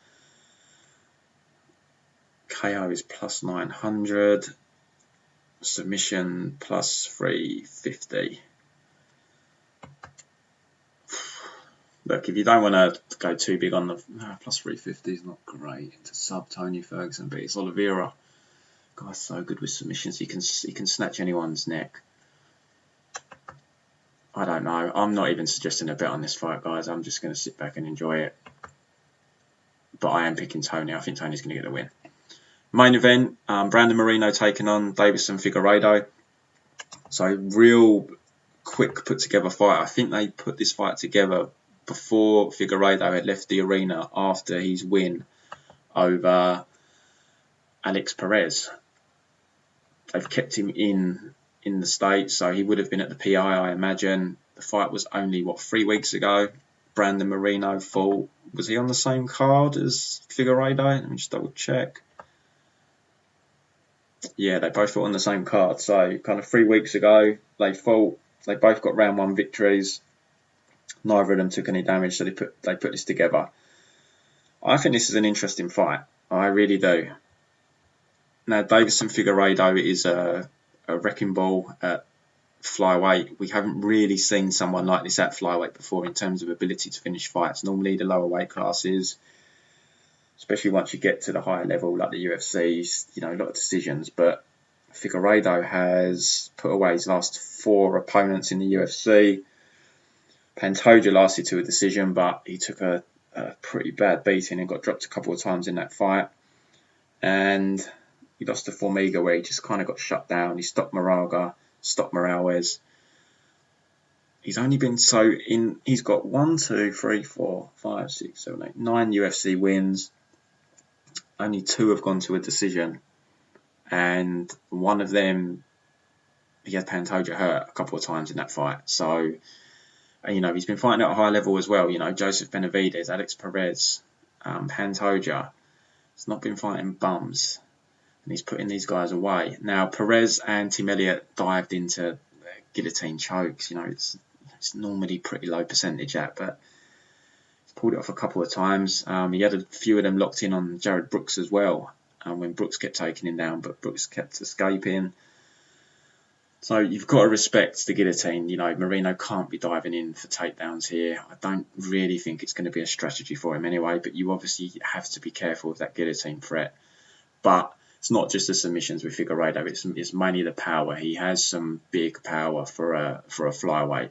KO is plus 900. Submission plus 350. Look, if you don't want to go too big on the plus 350 is not great to sub Tony Ferguson, but it's Oliveira. Guy's so good with submissions. He can snatch anyone's neck. I don't know. I'm not even suggesting a bet on this fight, guys. I'm just going to sit back and enjoy it. But I am picking Tony. I think Tony's going to get the win. Main event, Brandon Moreno taking on Deiveson Figueiredo. So real quick put together fight. I think they put this fight together before Figueiredo had left the arena after his win over Alex Perez. They've kept him in the States, so he would have been at the PI, I imagine. The fight was only, 3 weeks ago. Brandon Moreno fought. Was he on the same card as Figueiredo? Let me just double check. Yeah, they both fought on the same card. So kind of 3 weeks ago, they fought. They both got round 1 victories. Neither of them took any damage, so they put this together. I think this is an interesting fight. I really do. Now, Deiveson Figueiredo is a wrecking ball at flyweight. We haven't really seen someone like this at flyweight before in terms of ability to finish fights. Normally, the lower weight classes, especially once you get to the higher level like the UFCs, a lot of decisions. But Figueiredo has put away his last 4 opponents in the UFC. Pantoja lasted to a decision, but he took a pretty bad beating and got dropped a couple of times in that fight. And he lost to Formiga, where he just kind of got shut down. He stopped Moraga, stopped Morales. He's only been he's got 1, 2, 3, 4, 5, 6, 7, 8, 9 UFC wins. Only 2 have gone to a decision. And one of them, he had Pantoja hurt a couple of times in that fight. So, he's been fighting at a high level as well. Joseph Benavidez, Alex Perez, Pantoja. He's not been fighting bums. And he's putting these guys away. Now, Perez and Tim Elliott dived into guillotine chokes. It's normally pretty low percentage at, but he's pulled it off a couple of times. He had a few of them locked in on Jared Brooks as well, when Brooks kept taking him down, but Brooks kept escaping. So you've got to respect the guillotine. Moreno can't be diving in for takedowns here. I don't really think it's going to be a strategy for him anyway, but you obviously have to be careful of that guillotine threat. But it's not just the submissions with Figueiredo, it's mainly the power. He has some big power for a flyweight.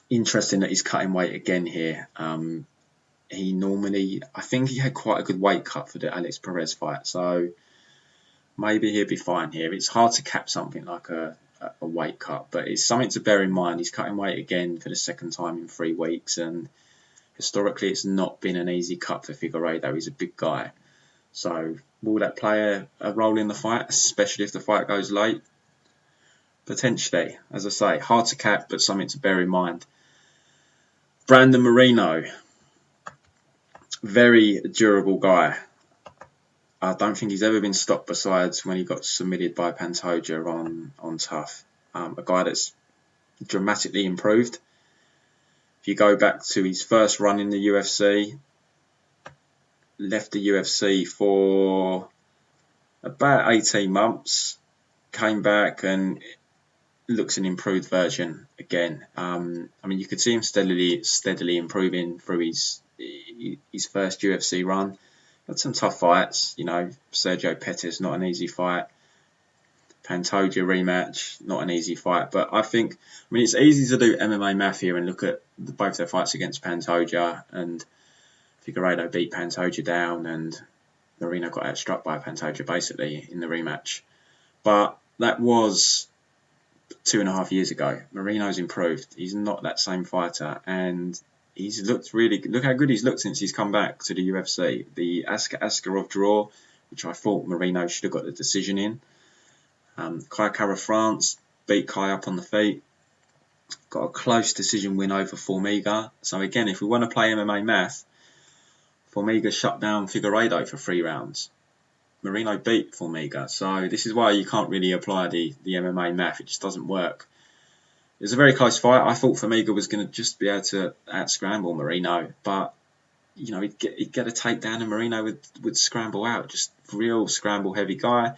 Interesting that he's cutting weight again here. I think he had quite a good weight cut for the Alex Perez fight, so maybe he'll be fine here. It's hard to cap something like a weight cut, but it's something to bear in mind. He's cutting weight again for the second time in 3 weeks, and historically it's not been an easy cut for Figueiredo. He's a big guy. So will that play a role in the fight, especially if the fight goes late? Potentially. As I say, hard to cap, but something to bear in mind. Brandon Moreno. Very durable guy. I don't think he's ever been stopped besides when he got submitted by Pantoja on Tough. A guy that's dramatically improved. If you go back to his first run in the UFC, left the UFC for about 18 months, came back and looks an improved version again. You could see him steadily improving through his first UFC run. Had some tough fights, Sergio Pettis, not an easy fight. Pantoja rematch, not an easy fight. But it's easy to do MMA math here and look at both their fights against Pantoja, and Figueiredo beat Pantoja down and Moreno got outstruck by Pantoja basically in the rematch. But that was 2.5 years ago. Moreno's improved. He's not that same fighter, and he's looked look how good he's looked since he's come back to the UFC. The Askarov draw, which I thought Moreno should have got the decision in. Kai Kara France beat Kai up on the feet. Got a close decision win over Formiga. So again, if we want to play MMA math, Formiga shut down Figueiredo for 3 rounds. Moreno beat Formiga. So this is why you can't really apply the MMA math. It just doesn't work. It was a very close fight. I thought Formiga was going to just be able to out-scramble Moreno, but he'd get a takedown and Moreno would scramble out. Just real scramble-heavy guy.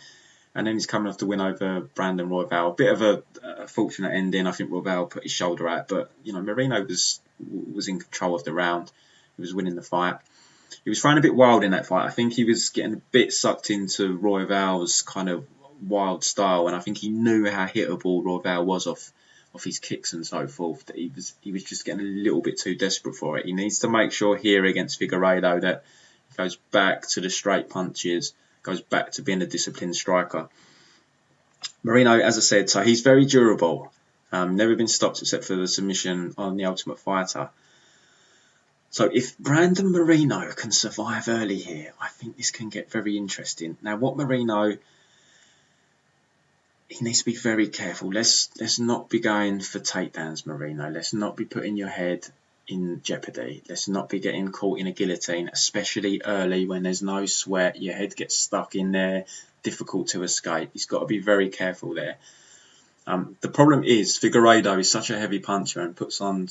And then he's coming off the win over Brandon Royval. A bit of a fortunate ending. I think Royval put his shoulder out, but Moreno was in control of the round. He was winning the fight. He was throwing a bit wild in that fight. I think he was getting a bit sucked into Royval's kind of wild style, and I think he knew how hittable Royval was off his kicks and so forth. That he was just getting a little bit too desperate for it. He needs to make sure here against Figueiredo that he goes back to the straight punches, goes back to being a disciplined striker. Moreno, as I said, so he's very durable. Never been stopped except for the submission on the Ultimate Fighter. So if Brandon Moreno can survive early here, I think this can get very interesting. Now, what Moreno, he needs to be very careful. Let's not be going for takedowns, Moreno. Let's not be putting your head in jeopardy. Let's not be getting caught in a guillotine, especially early when there's no sweat. Your head gets stuck in there, difficult to escape. He's got to be very careful there. The problem is Figueiredo is such a heavy puncher and puts on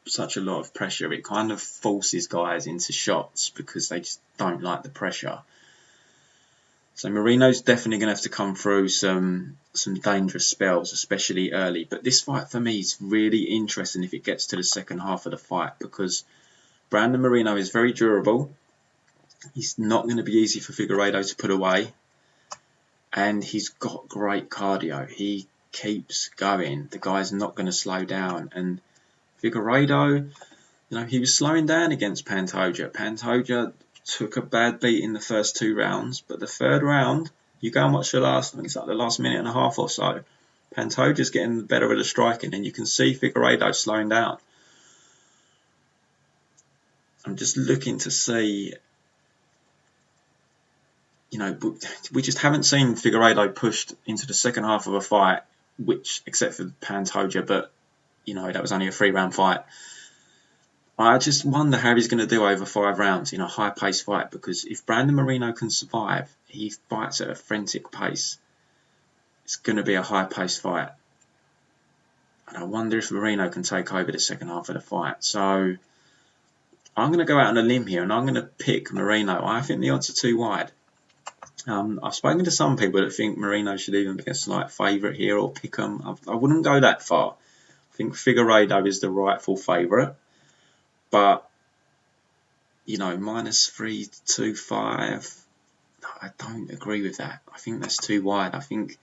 such a lot of pressure. It kind of forces guys into shots because they just don't like the pressure. So Moreno's definitely going to have to come through some dangerous spells, especially early. But this fight for me is really interesting if it gets to the second half of the fight, because Brandon Moreno is very durable. He's not going to be easy for Figueiredo to put away. And he's got great cardio. He keeps going. The guy's not going to slow down. And Figueiredo, he was slowing down against Pantoja. Pantoja took a bad beat in the first 2 rounds, but the third round, you go and watch the last minute and a half or so. Pantoja's getting the better of the striking, and you can see Figueiredo slowing down. I'm just looking to see, we just haven't seen Figueiredo pushed into the second half of a fight, except for Pantoja, but, that was only a 3-round fight. I just wonder how he's going to do over 5 rounds in a high-paced fight, because if Brandon Moreno can survive, he fights at a frantic pace. It's going to be a high-paced fight. And I wonder if Moreno can take over the second half of the fight. So I'm going to go out on a limb here, and I'm going to pick Moreno. I think the odds are too wide. I've spoken to some people that think Moreno should even be a slight favourite here, or pick him. I wouldn't go that far. I think Figueiredo is the rightful favourite. But, minus 325, I don't agree with that. I think that's too wide. I think,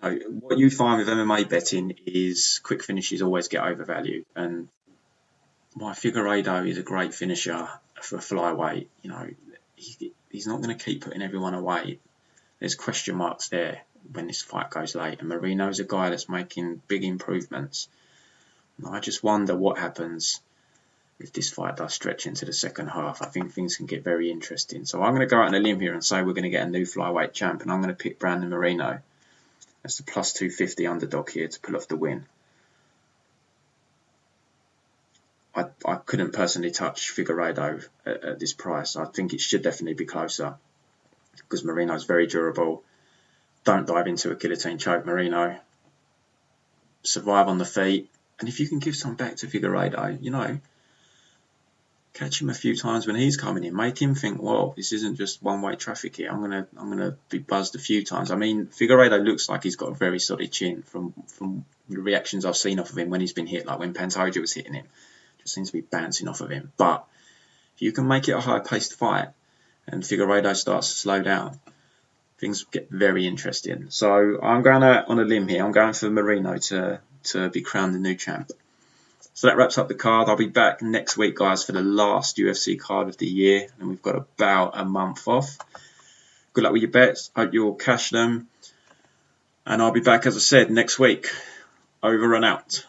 what you find with MMA betting is quick finishes always get overvalued. And while Figueiredo is a great finisher for a flyweight, he's not going to keep putting everyone away. There's question marks there when this fight goes late. And Moreno's a guy that's making big improvements. I just wonder what happens if this fight does stretch into the second half. I think things can get very interesting. So I'm going to go out on a limb here and say we're going to get a new flyweight champ, and I'm going to pick Brandon Moreno as the plus 250 underdog here to pull off the win. I couldn't personally touch Figueiredo at this price. I think it should definitely be closer, because Moreno's very durable. Don't dive into a guillotine choke, Moreno. Survive on the feet. And if you can give some back to Figueiredo, catch him a few times when he's coming in. Make him think, well, this isn't just one-way traffic here. I'm gonna be buzzed a few times. I mean, Figueiredo looks like he's got a very solid chin from the reactions I've seen off of him when he's been hit, like when Pantoja was hitting him. Just seems to be bouncing off of him. But if you can make it a high-paced fight and Figueiredo starts to slow down, things get very interesting. So I'm going out on a limb here. I'm going for Moreno to be crowned the new champ. So that wraps up the card. I'll be back next week, guys, for the last UFC card of the year. And we've got about a month off. Good luck with your bets. Hope you'll cash them. And I'll be back, as I said, next week. Over and out.